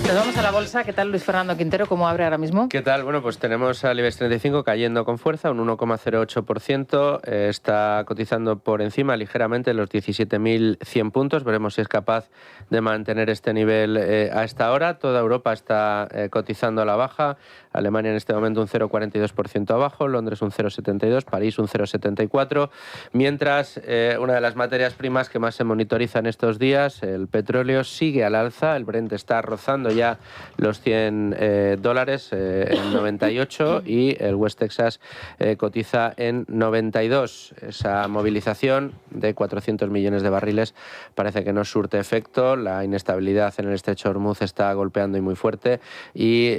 S1: Nos vamos a la bolsa. ¿Qué tal, Luis Fernando Quintero? ¿Cómo abre ahora mismo?
S9: ¿Qué tal? Bueno, pues tenemos al IBEX 35 cayendo con fuerza, un 1,08%. Está cotizando por encima ligeramente los 17.100 puntos. Veremos si es capaz de mantener este nivel a esta hora. Toda Europa está cotizando a la baja. Alemania en este momento un 0,42% abajo, Londres un 0,72%, París un 0,74%. Mientras, una de las materias primas que más se monitorizan estos días, el petróleo, sigue al alza. El Brent está rozando ya los $100 en 98 y el West Texas cotiza en 92. Esa movilización de 400 millones de barriles parece que no surte efecto. La inestabilidad en el estrecho de Hormuz está golpeando y muy fuerte y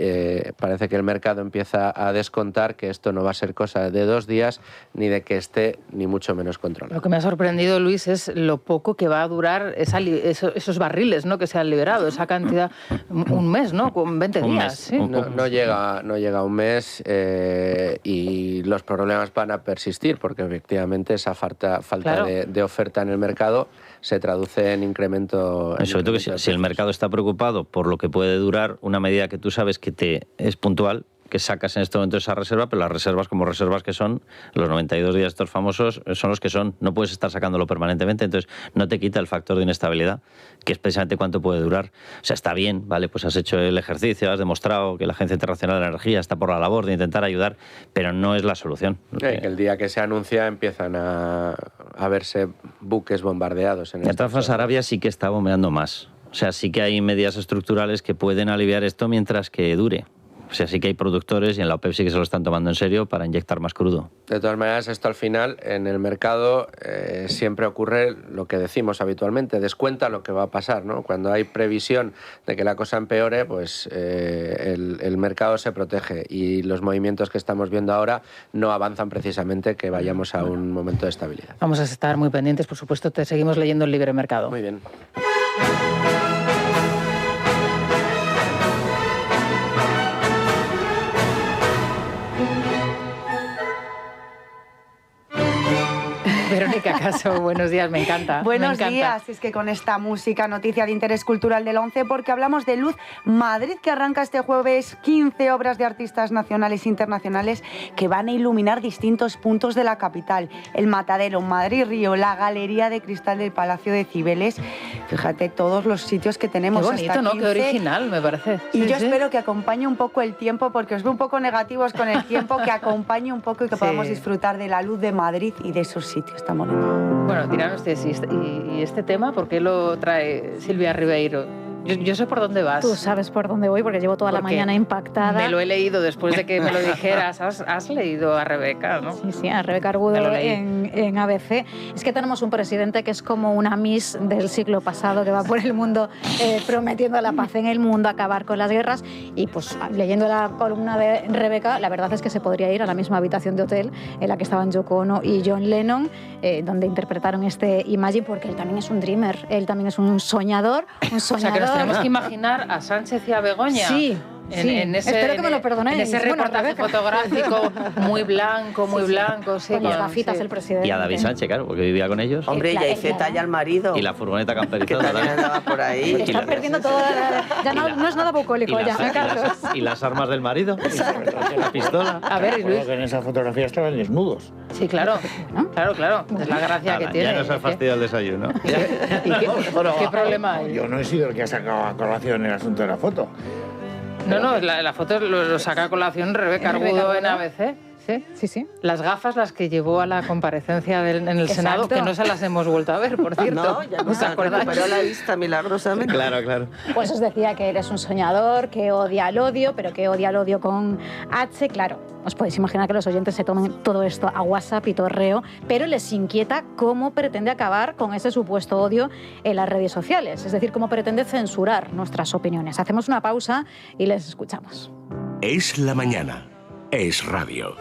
S9: parece que el mercado empieza a descontar que esto no va a ser cosa de 2 días ni de que esté ni mucho menos controlado.
S1: Lo que me ha sorprendido, Luis, es lo poco que va a durar esos barriles, ¿no?, que se han liberado, esa cantidad, un mes, ¿no?, con 20 días. ¿Sí?
S9: No llega un mes y los problemas van a persistir porque efectivamente esa falta
S1: claro,
S9: de oferta en el mercado se traduce en incremento.
S4: Sobre todo que si el mercado está preocupado por lo que puede durar, una medida que tú sabes que es puntual, que sacas en este momento esa reserva, pero las reservas como reservas que son, los 92 días estos famosos, son los que son. No puedes estar sacándolo permanentemente, entonces no te quita el factor de inestabilidad, que es precisamente cuánto puede durar. O sea, está bien, ¿vale? Pues has hecho el ejercicio, has demostrado que la Agencia Internacional de la Energía está por la labor de intentar ayudar, pero no es la solución.
S9: El día que se anuncia empiezan a verse buques bombardeados.
S4: De todas formas, Arabia sí que está bombeando más. O sea, sí que hay medidas estructurales que pueden aliviar esto mientras que dure. O sea, sí que hay productores y en la OPEP sí que se lo están tomando en serio para inyectar más crudo.
S9: De todas maneras, esto al final en el mercado siempre ocurre lo que decimos habitualmente, descuenta lo que va a pasar, ¿no? Cuando hay previsión de que la cosa empeore, pues el mercado se protege y los movimientos que estamos viendo ahora no avanzan precisamente que vayamos a un momento de estabilidad.
S1: Vamos a estar muy pendientes, por supuesto, te seguimos leyendo el Libre Mercado.
S9: Muy bien.
S1: Verónica Caso, buenos días, me encanta.
S10: Buenos
S1: me encanta.
S10: días, es que con esta música, noticia de interés cultural del 11, porque hablamos de Luz Madrid, que arranca este jueves 15 obras de artistas nacionales e internacionales que van a iluminar distintos puntos de la capital. El Matadero, Madrid Río, la Galería de Cristal del Palacio de Cibeles. Fíjate todos los sitios que tenemos.
S1: Qué bonito,
S10: hasta
S1: ¿no?
S10: 15.
S1: Qué original, me parece.
S10: Y
S1: Sí,
S10: yo
S1: sí.
S10: espero que acompañe un poco el tiempo, porque os veo un poco negativos con el tiempo, que acompañe un poco y que
S1: Sí.
S10: podamos disfrutar de la luz de Madrid y de esos sitios tan bonitos.
S1: Bueno, dirán ustedes, ¿y este tema por qué lo trae Silvia Ribeiro? Yo sé por dónde vas.
S11: Tú sabes por dónde voy porque llevo toda la
S1: Porque
S11: mañana impactada.
S1: Me lo he leído después de que me lo dijeras. Has leído a Rebeca, ¿no?
S11: Sí, a Rebeca
S1: Me lo
S11: Argudo
S1: leí.
S11: en ABC. Es que tenemos un presidente que es como una Miss del siglo pasado que va por el mundo prometiendo la paz en el mundo, acabar con las guerras. Y pues leyendo la columna de Rebeca, la verdad es que se podría ir a la misma habitación de hotel en la que estaban Yoko Ono y John Lennon, donde interpretaron este Imagine, porque él también es un dreamer, él también es un soñador,
S1: O sea, que nos tenemos que imaginar a Sánchez y a Begoña.
S11: Sí. Espero que me lo perdonéis.
S1: En ese
S11: Bueno,
S1: reportaje
S11: Rebeca.
S1: fotográfico muy blanco, sí,
S11: con las gafitas el presidente.
S4: Y a David Sánchez, claro, porque vivía con ellos.
S5: Hombre, ya hice talla al marido.
S4: Y la furgoneta
S5: que
S4: camperizada
S5: también
S4: también.
S5: andaba por ahí.
S11: Está perdiendo toda ya no es nada bucólico ya, Carlos.
S4: ¿Y las armas del marido? La pistola.
S1: A ver,
S2: Recuerdo
S1: Luis.
S2: que en esa fotografía estaban desnudos.
S1: Sí, claro. Claro. Es la gracia que tiene.
S4: Ya nos ha fastidiado el desayuno.
S1: ¿Y qué problema hay?
S2: Yo no he sido el que ha sacado a colación el asunto de la foto.
S1: No, la foto lo saca a colación Rebeca Argudo en ABC.
S11: Sí.
S1: Las gafas, las que llevó a la comparecencia en el
S11: Exacto.
S1: Senado, que no se las hemos vuelto a ver, por cierto.
S5: No, ya no
S1: ¿Os
S5: se
S1: acordáis?
S5: recuperó la vista milagrosamente.
S4: Claro.
S11: Pues os decía que eres un soñador, que odia el odio, pero que odia el odio con H, claro. Os podéis imaginar que los oyentes se tomen todo esto a WhatsApp y torreo, pero les inquieta cómo pretende acabar con ese supuesto odio en las redes sociales, es decir, cómo pretende censurar nuestras opiniones. Hacemos una pausa y les escuchamos.
S8: Es la mañana. Es radio.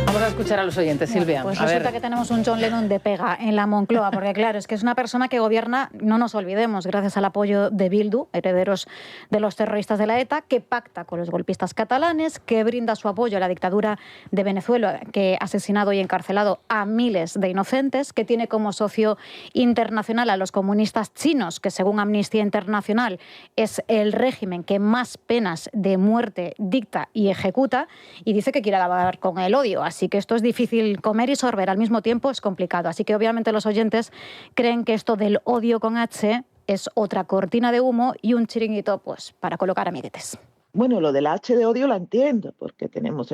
S1: Vamos a escuchar a los oyentes, Silvia.
S11: Pues
S1: a
S11: resulta
S1: ver.
S11: que tenemos un John Lennon de pega en la Moncloa, porque claro, es que es una persona que gobierna, no nos olvidemos, gracias al apoyo de Bildu, herederos de los terroristas de la ETA, que pacta con los golpistas catalanes, que brinda su apoyo a la dictadura de Venezuela, que ha asesinado y encarcelado a miles de inocentes, que tiene como socio internacional a los comunistas chinos, que según Amnistía Internacional es el régimen que más penas de muerte dicta y ejecuta, y dice que quiere acabar con el odio. Así que esto es difícil, comer y sorber al mismo tiempo es complicado. Así que obviamente los oyentes creen que esto del odio con H es otra cortina de humo y un chiringuito pues para colocar amiguetes.
S12: Bueno, lo de la H de odio la entiendo, porque tenemos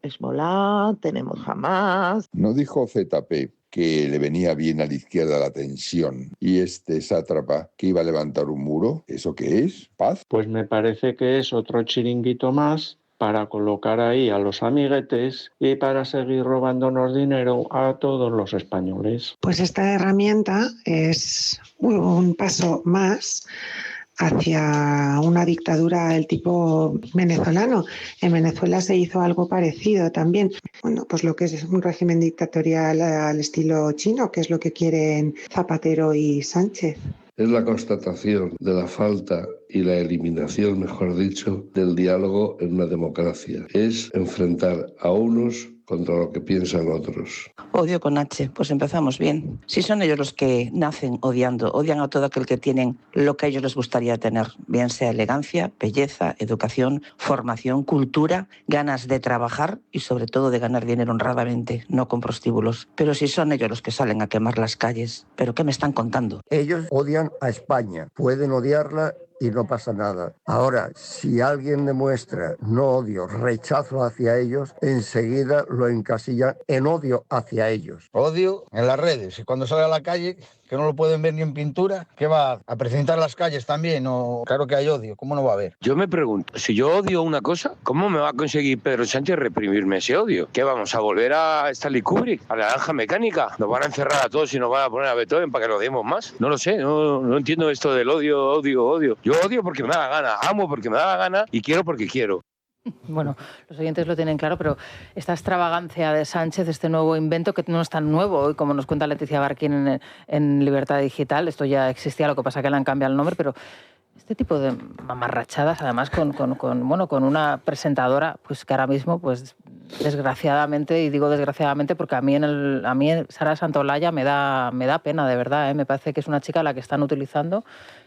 S12: Hezbollah, tenemos Hamas.
S13: ¿No dijo ZP que le venía bien a la izquierda la tensión y este sátrapa que iba a levantar un muro? ¿Eso qué es? ¿Paz?
S14: Pues me parece que es otro chiringuito más para colocar ahí a los amiguetes y para seguir robándonos dinero a todos los españoles.
S15: Pues esta herramienta es un paso más hacia una dictadura del tipo venezolano. En Venezuela se hizo algo parecido también. Bueno, pues lo que es un régimen dictatorial al estilo chino, que es lo que quieren Zapatero y Sánchez.
S16: Es la constatación de la falta y la eliminación, mejor dicho, del diálogo en una democracia. Es enfrentar a unos contra lo que piensan otros.
S17: Odio con H, pues empezamos bien. Si son ellos los que nacen odiando, odian a todo aquel que tienen lo que a ellos les gustaría tener, bien sea elegancia, belleza, educación, formación, cultura, ganas de trabajar y sobre todo de ganar dinero honradamente, no con prostíbulos. Pero si son ellos los que salen a quemar las calles, ¿pero qué me están contando?
S18: Ellos odian a España, pueden odiarla y no pasa nada. Ahora, si alguien demuestra no odio, rechazo hacia ellos, enseguida lo encasillan en odio hacia ellos.
S19: Odio en las redes y cuando sale a la calle que no lo pueden ver ni en pintura, ¿qué va a presentar las calles también? O, claro que hay odio, ¿cómo no va a haber?
S20: Yo me pregunto, si yo odio una cosa, ¿cómo me va a conseguir Pedro Sánchez reprimirme ese odio? ¿Qué vamos a volver a Stanley Kubrick, a la naranja mecánica? ¿Nos van a encerrar a todos y nos van a poner a Beethoven para que lo odiemos más? No lo sé, no entiendo esto del odio. Yo odio porque me da la gana, amo porque me da la gana y quiero porque quiero.
S1: Bueno, los oyentes lo tienen claro, pero esta extravagancia de Sánchez, este nuevo invento que no es tan nuevo, hoy como nos cuenta Leticia Barquín en Libertad Digital, esto ya existía, lo que pasa que le han cambiado el nombre, pero este tipo de mamarrachadas, además con una presentadora pues que ahora mismo, pues desgraciadamente, y digo desgraciadamente porque a mí Sara Santolaya me da pena, de verdad, me parece que es una chica a la que están utilizando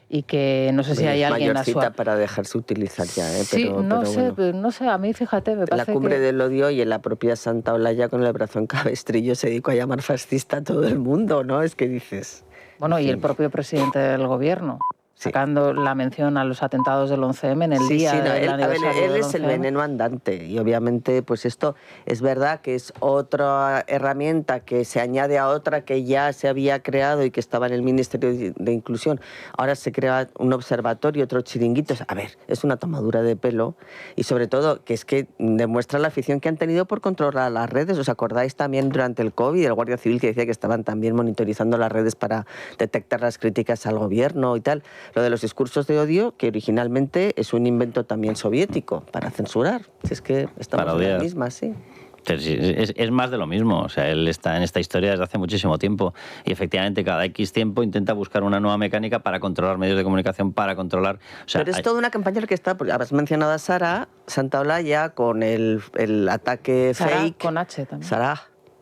S1: y que no sé si hay alguien a su...
S5: para dejarse utilizar ya,
S1: Sí,
S5: pero
S1: no sé,
S5: bueno.
S1: no sé, a mí fíjate, me parece
S5: La cumbre
S1: que...
S5: del odio y en la propia Santa Olaya con el brazo en cabestrillo se dedicó a llamar fascista a todo el mundo, ¿no? Es que dices...
S1: Bueno, y el propio presidente del gobierno, sacando la mención a los atentados del 11M en el día del aniversario
S5: él
S1: del
S5: es el
S1: 11M.
S5: veneno andante y obviamente pues esto es verdad que es otra herramienta que se añade a otra que ya se había creado y que estaba en el Ministerio de Inclusión. Ahora se crea un observatorio, otros chiringuitos. A ver, es una tomadura de pelo y sobre todo que es que demuestra la afición que han tenido por controlar las redes. ¿Os acordáis también durante el COVID el Guardia Civil que decía que estaban también monitorizando las redes para detectar las críticas al gobierno y tal? Lo de los discursos de odio, que originalmente es un invento también soviético para censurar. Si es que estamos en la misma, sí.
S4: Es más de lo mismo, o sea, él está en esta historia desde hace muchísimo tiempo y efectivamente cada X tiempo intenta buscar una nueva mecánica para controlar medios de comunicación, para controlar... O sea,
S5: pero es toda una campaña que está, porque has mencionado a Sara Santaolalla con el ataque
S1: Sara,
S5: fake.
S1: con H también.
S5: Sara.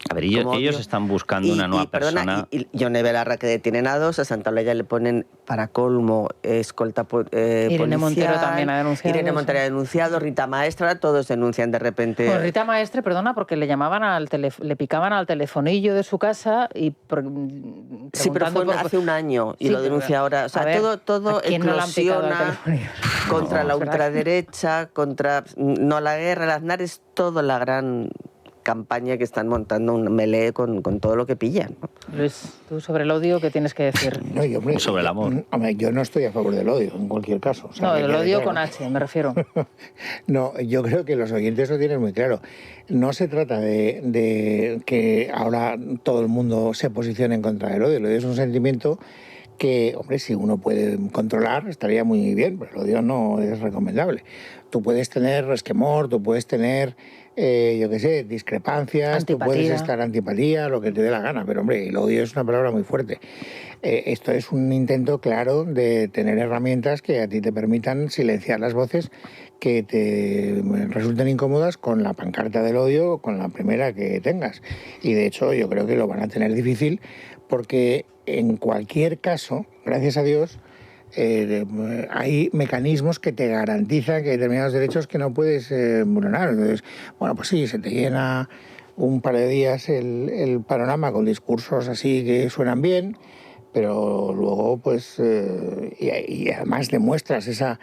S4: A ver, ellos están buscando una nueva persona.
S5: Y Yone Belarra, que detienen a 2, a Santaolalla le ponen, para colmo, escolta
S1: Irene
S5: policial.
S1: Montero también ha denunciado.
S5: Irene Montero ha denunciado, Rita Maestra, todos denuncian de repente.
S1: Pues Rita Maestre, perdona, porque le llamaban le picaban al telefonillo de su casa y
S5: sí, pero fue hace un año y lo denuncia ahora. O sea, ver, todo eclosiona contra la ultraderecha, contra no a la guerra, el Aznar, es toda la gran campaña que están montando un melee con todo lo que pillan.
S1: Luis, tú sobre el odio, ¿qué tienes que decir?
S2: No,
S4: sobre el amor.
S2: Yo no estoy a favor del odio, en cualquier caso. O sea,
S1: no, el odio con H, me refiero.
S2: No, yo creo que los oyentes lo tienen muy claro. No se trata de que ahora todo el mundo se posicione en contra del odio. El odio es un sentimiento que, hombre, si uno puede controlar, estaría muy bien, pero el odio no es recomendable. Tú puedes tener resquemor, tú puedes tener, yo qué sé, discrepancias, antipatía. Tú puedes estar antipatía, lo que te dé la gana, pero, hombre, el odio es una palabra muy fuerte. Esto es un intento claro de tener herramientas que a ti te permitan silenciar las voces que te resulten incómodas con la pancarta del odio o con la primera que tengas. Y, de hecho, yo creo que lo van a tener difícil porque, en cualquier caso, gracias a Dios, hay mecanismos que te garantizan que hay determinados derechos que no puedes vulnerar. Entonces, bueno, pues sí, se te llena un par de días el panorama con discursos así que suenan bien, pero luego, pues, y además demuestras esa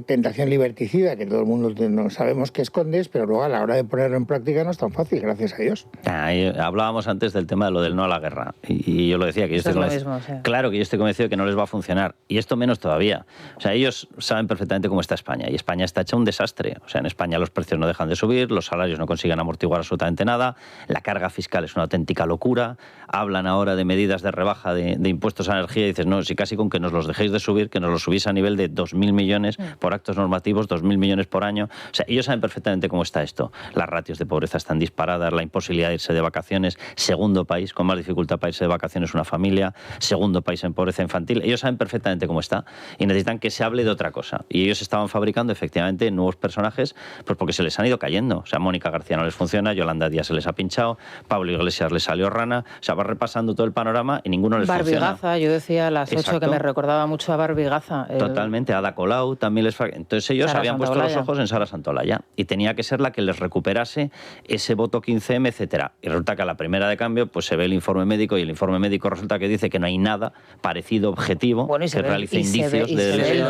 S2: tentación liberticida que todo el mundo no sabemos que escondes, pero luego a la hora de ponerlo en práctica no es tan fácil, gracias a Dios.
S4: Hablábamos antes del tema de lo del no a la guerra, y yo lo decía, que yo estoy convencido, claro que yo estoy convencido de que no les va a funcionar, y esto menos todavía. O sea, ellos saben perfectamente cómo está España, y España está hecha un desastre. O sea, en España los precios no dejan de subir, los salarios no consiguen amortiguar absolutamente nada, la carga fiscal es una auténtica locura, hablan ahora de medidas de rebaja de impuestos a energía, y dices, no, si casi con que nos los dejéis de subir, que nos los subís a nivel de 2.000 millones por actos normativos, 2.000 millones por año. O sea, ellos saben perfectamente cómo está esto. Las ratios de pobreza están disparadas, la imposibilidad de irse de vacaciones, segundo país con más dificultad para irse de vacaciones una familia, segundo país en pobreza infantil. Ellos saben perfectamente cómo está y necesitan que se hable de otra cosa. Y ellos estaban fabricando efectivamente nuevos personajes, pues porque se les han ido cayendo. O sea, Mónica García no les funciona, Yolanda Díaz se les ha pinchado, Pablo Iglesias les salió rana. O sea, va repasando todo el panorama y ninguno les funciona.
S1: Barbigaza, yo decía a las 8 que me recordaba mucho a Barbigaza.
S4: Totalmente, Ada Colau también les... Entonces ellos Sara habían puesto los ojos en Sara Santolaya y tenía que ser la que les recuperase ese voto 15M, etcétera. Y resulta que a la primera de cambio pues se ve el informe médico y el informe médico resulta que dice que no hay nada parecido objetivo que realice indicios de lesión.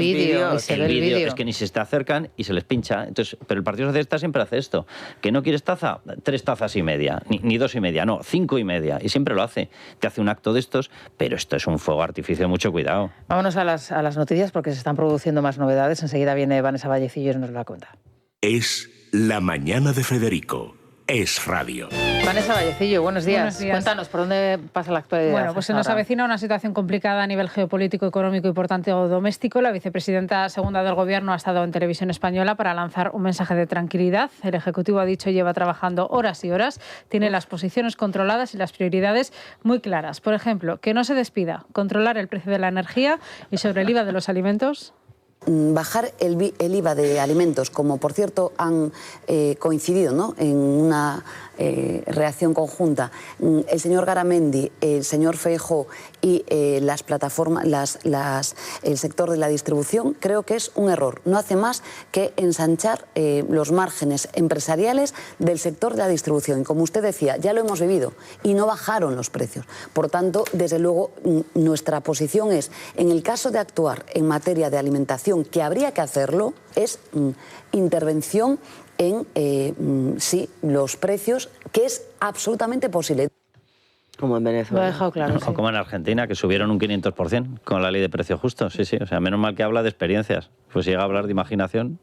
S4: El vídeo es que ni se te acercan y se les pincha. Entonces, pero el Partido Socialista siempre hace esto. ¿Que no quieres taza? 3 tazas y media. Ni 2 y media, no, 5 y media. Y siempre lo hace. Te hace un acto de estos pero esto es un fuego artificio, mucho cuidado.
S1: Vámonos a las noticias porque se están produciendo más novedades. Enseguida viene Vanessa Vallecillo y nos lo cuenta.
S8: Es La Mañana de Federico. Es Radio.
S1: Vanessa Vallecillo, buenos días.
S21: Buenos días.
S1: Cuéntanos, ¿por dónde pasa la actualidad?
S21: Bueno, pues se nos avecina una situación complicada a nivel geopolítico, económico y por tanto doméstico. La vicepresidenta segunda del Gobierno ha estado en Televisión Española para lanzar un mensaje de tranquilidad. El Ejecutivo, ha dicho, lleva trabajando horas y horas, tiene las posiciones controladas y las prioridades muy claras. Por ejemplo, que no se despida, controlar el precio de la energía y sobre el IVA de los alimentos.
S22: Bajar el IVA de alimentos, como por cierto han coincidido, ¿no?, en una reacción conjunta el señor Garamendi, el señor Feijóo y las plataformas, el sector de la distribución, creo que es un error. No hace más que ensanchar los márgenes empresariales del sector de la distribución. Y como usted decía, ya lo hemos vivido y no bajaron los precios. Por tanto, desde luego, nuestra posición es, en el caso de actuar en materia de alimentación, que habría que hacerlo, es intervención en sí, los precios, que es absolutamente posible.
S5: Como en Venezuela.
S1: Lo ha dejado claro.
S4: O como en Argentina, que subieron un 500% con la ley de precio justo. Sí, sí. O sea, menos mal que habla de experiencias. Pues si llega a hablar de imaginación.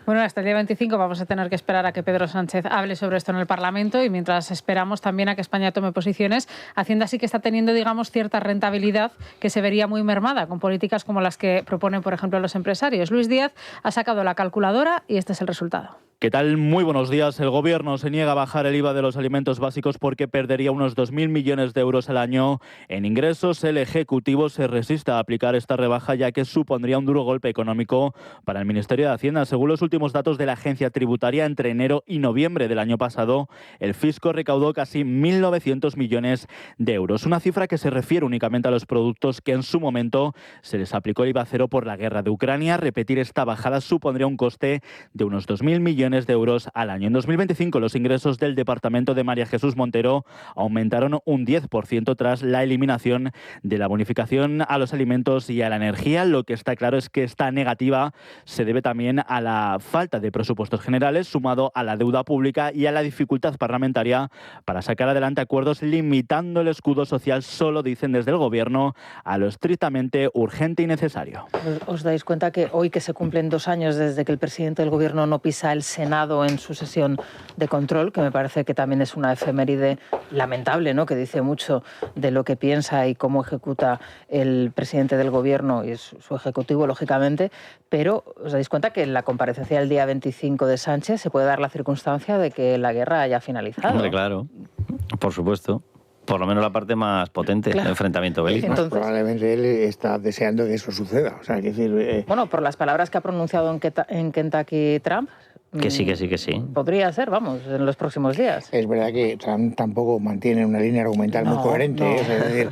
S21: Bueno, hasta el día 25 vamos a tener que esperar a que Pedro Sánchez hable sobre esto en el Parlamento y mientras esperamos también a que España tome posiciones, Hacienda sí que está teniendo, digamos, cierta rentabilidad que se vería muy mermada con políticas como las que proponen, por ejemplo, los empresarios. Luis Díaz ha sacado la calculadora y este es el resultado.
S3: ¿Qué tal? Muy buenos días. El Gobierno se niega a bajar el IVA de los alimentos básicos porque perdería unos 2.000 millones de euros al año en ingresos. El Ejecutivo se resiste a aplicar esta rebaja ya que supondría un duro golpe económico para el Ministerio de Hacienda. Según los últimos datos de la agencia tributaria, entre enero y noviembre del año pasado, el fisco recaudó casi 1.900 millones de euros. Una cifra que se refiere únicamente a los productos que en su momento se les aplicó el IVA cero por la guerra de Ucrania. Repetir esta bajada supondría un coste de unos 2.000 millones de euros al año. En 2025 los ingresos del departamento de María Jesús Montero aumentaron un 10% tras la eliminación de la bonificación a los alimentos y a la energía. Lo que está claro es que esta negativa se debe también a la falta de presupuestos generales, sumado a la deuda pública y a la dificultad parlamentaria para sacar adelante acuerdos limitando el escudo social, solo dicen desde el Gobierno, a lo estrictamente urgente y necesario.
S1: ¿Os dais cuenta que hoy, que se cumplen 2 años desde que el presidente del Gobierno no pisa el Senado en su sesión de control, que me parece que también es una efeméride lamentable, ¿no?, que dice mucho de lo que piensa y cómo ejecuta el presidente del Gobierno y su ejecutivo, lógicamente, pero os dais cuenta que en la comparecencia del día 25 de Sánchez se puede dar la circunstancia de que la guerra haya finalizado?
S4: Hombre, claro, por supuesto. Por lo menos la parte más potente del enfrentamiento bélico.
S2: Entonces, probablemente él está deseando que eso suceda. O sea, es decir,
S1: bueno, por las palabras que ha pronunciado en Kentucky Trump.
S4: Que sí, que sí, que sí.
S1: Podría ser, vamos, en los próximos días.
S2: Es verdad que Trump tampoco mantiene una línea argumental muy coherente.
S1: No,
S2: es decir,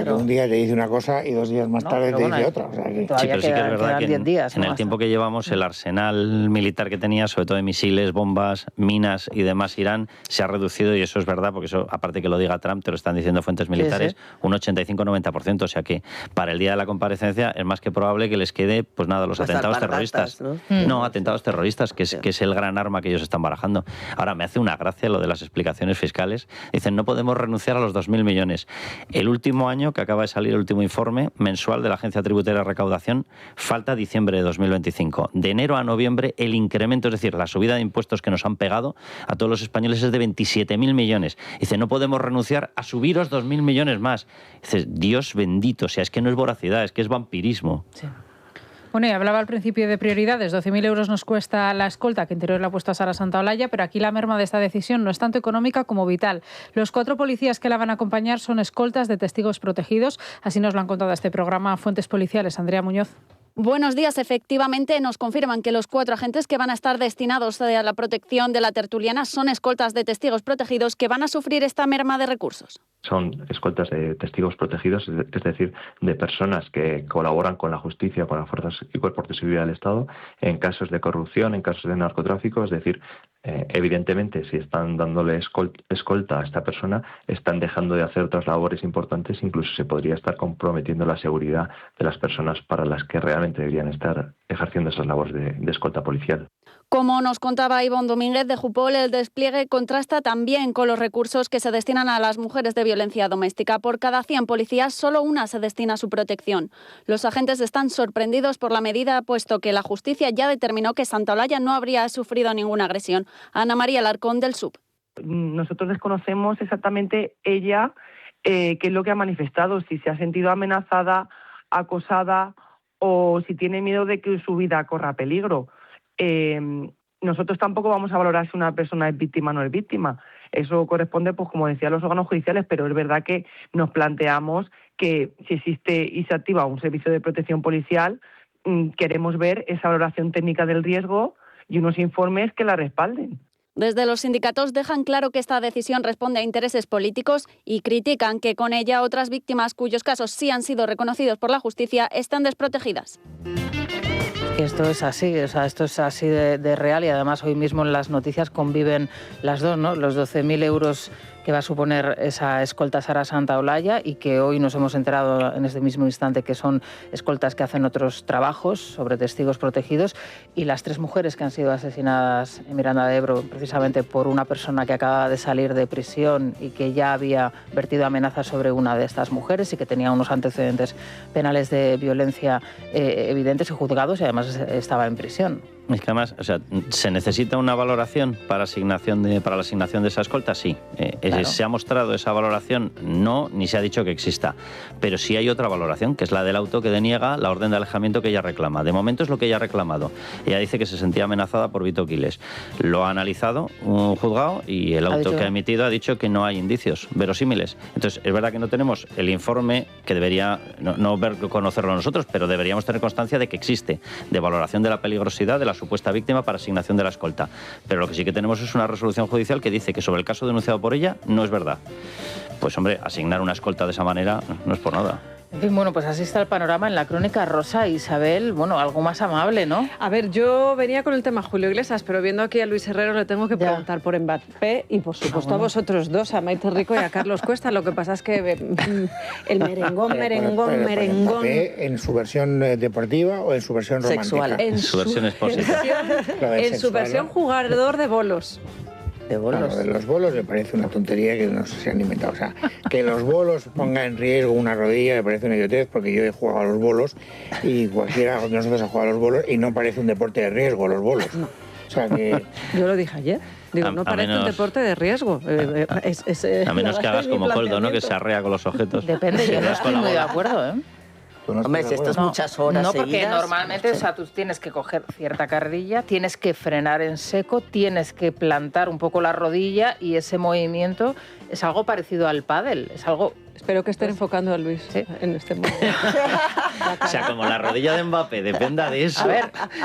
S2: que un día te dice una cosa y 2 días más tarde te dice otra. O sea, que...
S4: Sí, pero sí que es verdad que en el tiempo que llevamos, el arsenal militar que tenía, sobre todo de misiles, bombas, minas y demás, Irán, se ha reducido, y eso es verdad, porque eso, aparte que lo diga Trump, te lo están diciendo fuentes militares, sí, sí, un 85-90%. O sea que para el día de la comparecencia es más que probable que les quede, pues nada, los atentados terroristas. No, atentados terroristas, que es el gran arma que ellos están barajando. Ahora, me hace una gracia lo de las explicaciones fiscales. Dicen, no podemos renunciar a los 2.000 millones. El último año, que acaba de salir el último informe mensual de la Agencia Tributaria de Recaudación, falta diciembre de 2025. De enero a noviembre, el incremento, es decir, la subida de impuestos que nos han pegado a todos los españoles es de 27.000 millones. Dice, no podemos renunciar a subiros 2.000 millones más. Dice, Dios bendito, o sea, es que no es voracidad, es que es vampirismo.
S21: Sí. Bueno, y hablaba al principio de prioridades. 12.000 euros nos cuesta la escolta que Interior le ha puesto a Sara Santaolalla, pero aquí la merma de esta decisión no es tanto económica como vital. Los 4 policías que la van a acompañar son escoltas de testigos protegidos. Así nos lo han contado a este programa fuentes policiales. Andrea Muñoz.
S23: Buenos días. Efectivamente, nos confirman que los 4 agentes que van a estar destinados a la protección de la tertuliana son escoltas de testigos protegidos que van a sufrir esta merma de recursos.
S24: Son escoltas de testigos protegidos, es decir, de personas que colaboran con la justicia, con las fuerzas y cuerpos de seguridad del Estado en casos de corrupción, en casos de narcotráfico. Es decir, evidentemente, si están dándole escolta a esta persona, están dejando de hacer otras labores importantes, incluso se podría estar comprometiendo la seguridad de las personas para las que realmente deberían estar ejerciendo esas labores de escolta policial.
S23: Como nos contaba Ivonne Domínguez de Jupol, el despliegue contrasta también con los recursos que se destinan a las mujeres de violencia doméstica. Por cada 100 policías, solo una se destina a su protección. Los agentes están sorprendidos por la medida, puesto que la justicia ya determinó que Santa Olalla no habría sufrido ninguna agresión. Ana María Alarcón, del SUB.
S6: Nosotros desconocemos exactamente ella qué es lo que ha manifestado, si se ha sentido amenazada, acosada o si tiene miedo de que su vida corra peligro. Nosotros tampoco vamos a valorar si una persona es víctima o no es víctima. Eso corresponde, pues como decía, a los órganos judiciales, pero es verdad que nos planteamos que si existe y se activa un servicio de protección policial, queremos ver esa valoración técnica del riesgo y unos informes que la respalden.
S23: Desde los sindicatos dejan claro que esta decisión responde a intereses políticos y critican que con ella otras víctimas cuyos casos sí han sido reconocidos por la justicia están desprotegidas.
S1: Esto es así, o sea, esto es así de real y además hoy mismo en las noticias conviven las dos, ¿no? Los 12.000 euros que va a suponer esa escolta Sara Santa Olalla y que hoy nos hemos enterado en este mismo instante que son escoltas que hacen otros trabajos sobre testigos protegidos, y las 3 mujeres que han sido asesinadas en Miranda de Ebro precisamente por una persona que acaba de salir de prisión y que ya había vertido amenazas sobre una de estas mujeres y que tenía unos antecedentes penales de violencia evidentes y juzgados y además estaba en prisión.
S4: Es que además, o sea, ¿se necesita una valoración para la asignación de esa escolta? Sí. Claro. ¿Se ha mostrado esa valoración? No, ni se ha dicho que exista. Pero sí hay otra valoración, que es la del auto que deniega la orden de alejamiento que ella reclama. De momento es lo que ella ha reclamado. Ella dice que se sentía amenazada por Vito Quiles. Lo ha analizado un juzgado y el auto que ha emitido ha dicho que no hay indicios verosímiles. Entonces, es verdad que no tenemos el informe, que debería no conocerlo nosotros, pero deberíamos tener constancia de que existe, de valoración de la peligrosidad de la supuesta víctima para asignación de la escolta. Pero lo que sí que tenemos es una resolución judicial que dice que sobre el caso denunciado por ella no es verdad. Pues hombre, asignar una escolta de esa manera no es por nada.
S1: En fin, bueno, pues así está el panorama en la crónica. Rosa, Isabel, bueno, algo más amable, ¿no?
S7: A ver, yo venía con el tema Julio Iglesias, pero viendo aquí a Luis Herrero le tengo que preguntar por Mbappé y por supuesto a vosotros dos, a Maite Rico y a Carlos Cuesta. Lo que pasa es que el merengón.
S2: ¿Mbappé en su versión deportiva o en su versión romántica?
S5: Sexual.
S4: En su versión expositiva.
S7: En su versión jugador de bolos.
S5: De bolos.
S2: Claro, de los bolos me parece una tontería que no se han inventado. O sea, que los bolos pongan en riesgo una rodilla me parece una idiotez, porque yo he jugado a los bolos y cualquiera de nosotros ha jugado a los bolos y no parece un deporte de riesgo los bolos. No. O sea que...
S7: Yo lo dije ayer. Digo, no parece un deporte de riesgo.
S4: A menos que hagas como Coldo, ¿no? Que se arrea con los objetos.
S1: Depende, yo no estoy muy de acuerdo, ¿eh?
S5: Hombre, si estás muchas horas
S1: no, porque
S5: seguidas,
S1: normalmente, o sea, tú tienes que coger cierta carrerilla, tienes que frenar en seco, tienes que plantar un poco la rodilla y ese movimiento es algo parecido al pádel, es algo...
S7: Espero que estén enfocando a Luis en este momento.
S4: O sea, como la rodilla de Mbappé dependa de eso.
S1: A ver,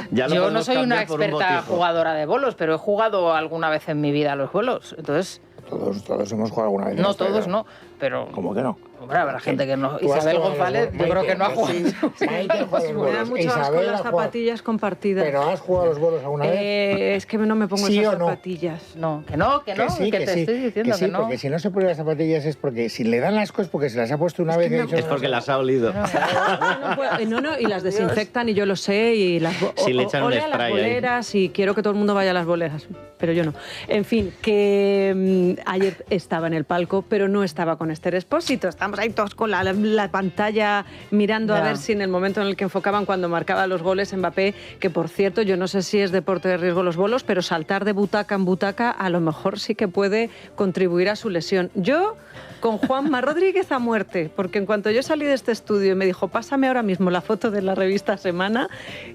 S1: yo no soy una experta jugadora de bolos, pero he jugado alguna vez en mi vida a los bolos, entonces...
S2: Todos hemos jugado alguna vez.
S1: No, todos no, pero...
S2: ¿Cómo que no?
S1: Hombre, habrá gente que no. Isabel González, yo creo que no ha jugado.
S7: Me da mucho asco las zapatillas compartidas.
S2: ¿Pero has jugado a los bolos alguna vez?
S7: Es que no me pongo esas zapatillas.
S1: No, que te estoy diciendo que no.
S2: Porque si no se pone las zapatillas es porque si le dan asco es porque se las ha puesto una vez.
S4: Es porque las ha olido.
S7: No, y las desinfectan y yo lo sé. Y las
S4: si le echan un spray
S7: las boleras y quiero que todo el mundo vaya a las boleras, pero yo no. En fin, que ayer estaba en el palco, pero no estaba con Esther Expósito. Estamos ahí todos con la pantalla mirando a ver si en el momento en el que enfocaban cuando marcaba los goles Mbappé, que por cierto yo no sé si es deporte de riesgo los bolos, pero saltar de butaca en butaca a lo mejor sí que puede contribuir a su lesión. Yo con Juanma Rodríguez a muerte, porque en cuanto yo salí de este estudio y me dijo pásame ahora mismo la foto de la revista Semana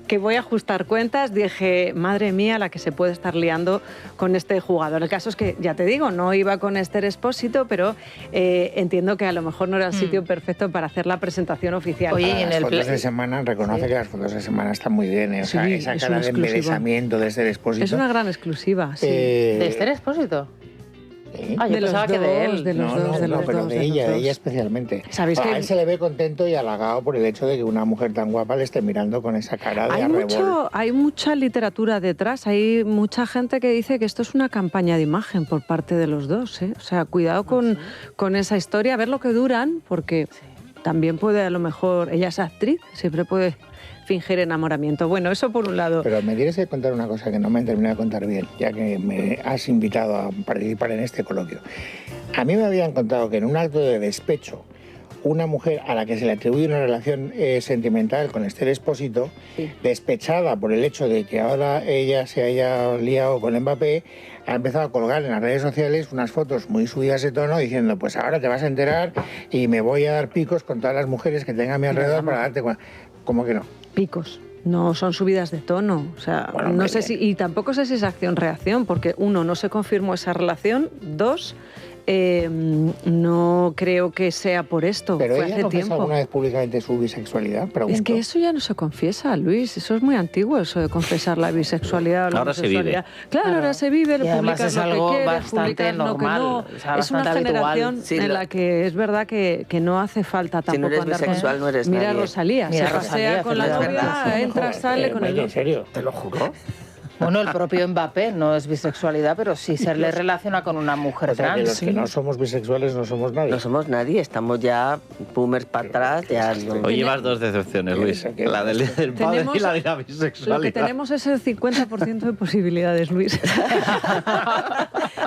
S7: que voy a ajustar cuentas, dije madre mía la que se puede estar liando con este jugador. El caso es que ya te digo, no iba con Esther Expósito, pero entiendo que a lo mejor no era el sitio perfecto para hacer la presentación oficial.
S2: Oye, en las fotos de Semana, reconoce que las fotos de Semana están muy bien, ¿eh? O sea, esa cara de embelesamiento de Esther Expósito.
S7: Es una gran exclusiva, sí.
S1: ¿De Esther Expósito?
S2: Ah,
S1: yo pensaba que de él.
S2: De ella especialmente.
S7: ¿Sabéis que
S2: a él se le ve contento y halagado por el hecho de que una mujer tan guapa le esté mirando con esa cara de arrebol.
S7: Hay mucha literatura detrás, hay mucha gente que dice que esto es una campaña de imagen por parte de los dos, ¿eh? O sea, cuidado con esa historia, a ver lo que duran, porque... también puede, a lo mejor, ella es actriz, siempre puede fingir enamoramiento. Bueno, eso por un lado.
S2: Pero me tienes que contar una cosa que no me han terminado de contar bien, ya que me has invitado a participar en este coloquio. A mí me habían contado que en un acto de despecho, una mujer a la que se le atribuye una relación sentimental con Esther Expósito, despechada por el hecho de que ahora ella se haya liado con Mbappé, ha empezado a colgar en las redes sociales unas fotos muy subidas de tono diciendo, pues ahora te vas a enterar y me voy a dar picos con todas las mujeres que tenga a mi alrededor para darte cuenta. ¿Cómo que no?
S7: Picos. No son subidas de tono, o sea, bueno, no sé si, y tampoco sé si es acción-reacción, porque uno, no se confirmó esa relación, dos, no creo que sea por esto.
S2: Pero
S7: fue
S2: ella
S7: hace
S2: confiesa
S7: tiempo.
S2: alguna vez públicamente su bisexualidad, pregunto.
S7: Es que eso ya no se confiesa, Luis, eso es muy antiguo, eso de confesar la bisexualidad o la
S4: ahora se
S7: homosexuadad.
S4: vive.
S7: Claro, ahora se vive,
S1: Y además
S7: publicas
S1: es
S7: lo
S1: algo
S7: que quieres,
S1: bastante
S7: publicas
S1: normal,
S7: lo que no.
S1: o sea,
S7: Es una
S1: bastante
S7: generación
S1: habitual.
S7: en la que es verdad que no hace falta tampoco
S5: Si no eres
S7: andar
S5: bisexual, no eres
S7: Mira
S5: nadie.
S7: a Rosalía,
S1: Mira
S7: se
S1: a
S7: pasea
S1: Rosalía,
S7: con la
S1: efectivamente.
S7: novia, entra, sale con el...
S2: ¿En serio? ¿Te lo juro?
S1: Bueno, el propio Mbappé no es bisexualidad, pero sí se le relaciona con una mujer
S2: O sea, que
S1: trans.
S2: los que no somos bisexuales no somos nadie.
S5: No somos nadie, estamos ya boomers para atrás. Ya
S4: Hoy llevas dos decepciones, Luis. La del Día del Padre y la de la bisexualidad.
S7: Lo que tenemos es el 50% de posibilidades, Luis.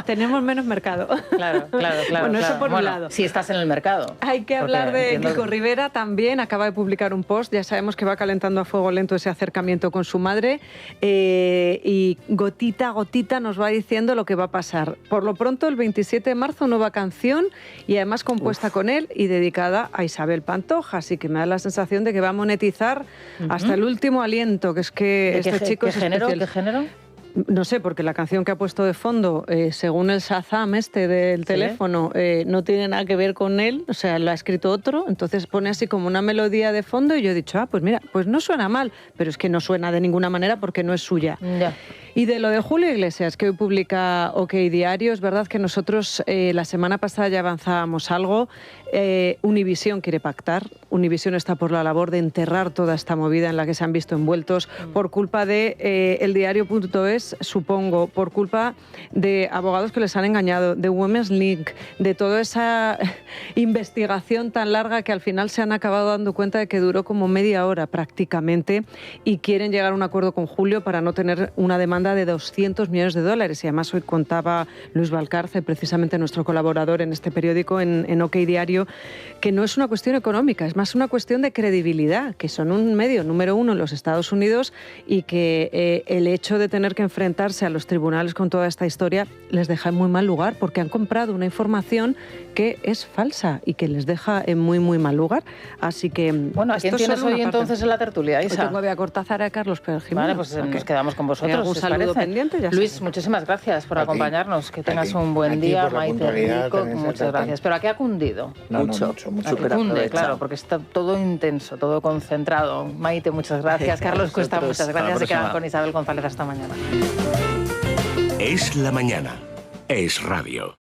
S7: Tenemos menos mercado.
S1: Claro.
S7: Bueno, eso por un lado.
S1: Si estás en el mercado.
S7: Hay que hablar de
S1: entiendo
S7: Kiko Rivera también, acaba de publicar un post, ya sabemos que va calentando a fuego lento ese acercamiento con su madre y gotita a gotita nos va diciendo lo que va a pasar. Por lo pronto, el 27 de marzo, nueva canción y además compuesta con él y dedicada a Isabel Pantoja, así que me da la sensación de que va a monetizar hasta el último aliento, que es que este chico es especial.
S1: ¿Qué género?
S7: No sé, porque la canción que ha puesto de fondo, según el Shazam del teléfono, no tiene nada que ver con él, o sea, lo ha escrito otro, entonces pone así como una melodía de fondo y yo he dicho, pues mira, pues no suena mal, pero es que no suena de ninguna manera porque no es suya.
S1: Ya.
S7: Y de lo de Julio Iglesias, que hoy publica OK Diario, es verdad que nosotros la semana pasada ya avanzábamos algo. Univisión quiere pactar. Univisión está por la labor de enterrar toda esta movida en la que se han visto envueltos por culpa de eldiario.es, supongo, por culpa de abogados que les han engañado, de Women's Link, de toda esa investigación tan larga que al final se han acabado dando cuenta de que duró como media hora prácticamente y quieren llegar a un acuerdo con Julio para no tener una demanda de 200 millones de dólares. Y además hoy contaba Luis Valcarce, precisamente nuestro colaborador en este periódico, en OK Diario, que no es una cuestión económica, es más una cuestión de credibilidad, que son un medio número uno en los Estados Unidos y que el hecho de tener que enfrentarse a los tribunales con toda esta historia les deja en muy mal lugar porque han comprado una información que es falsa y que les deja en muy, muy mal lugar. Así que...
S1: Bueno, ¿a quién tienes hoy entonces en la tertulia, Isa?
S7: Hoy tengo a Bea Cortázar, a Carlos Pérez Jiménez.
S1: Vale, pues nos quedamos con vosotros.
S7: Un saludo pendiente, ya
S1: Luis,
S7: sabes.
S1: muchísimas gracias por acompañarnos. Que tengas un buen
S2: A ti
S1: día,
S2: por la
S1: Maite
S2: puntualidad,
S1: Rico.
S2: también
S1: Muchas
S2: ser tan-
S1: gracias. Pero ¿a qué ha cundido?
S2: Mucho.
S1: A que cunde, claro, porque está todo intenso, todo concentrado. Maite, muchas gracias. Carlos Cuesta,
S4: Nosotros.
S1: muchas
S4: Hasta la
S1: gracias. Se quedan
S4: próxima.
S1: con Isabel González hasta mañana.
S8: Es la mañana. Es radio.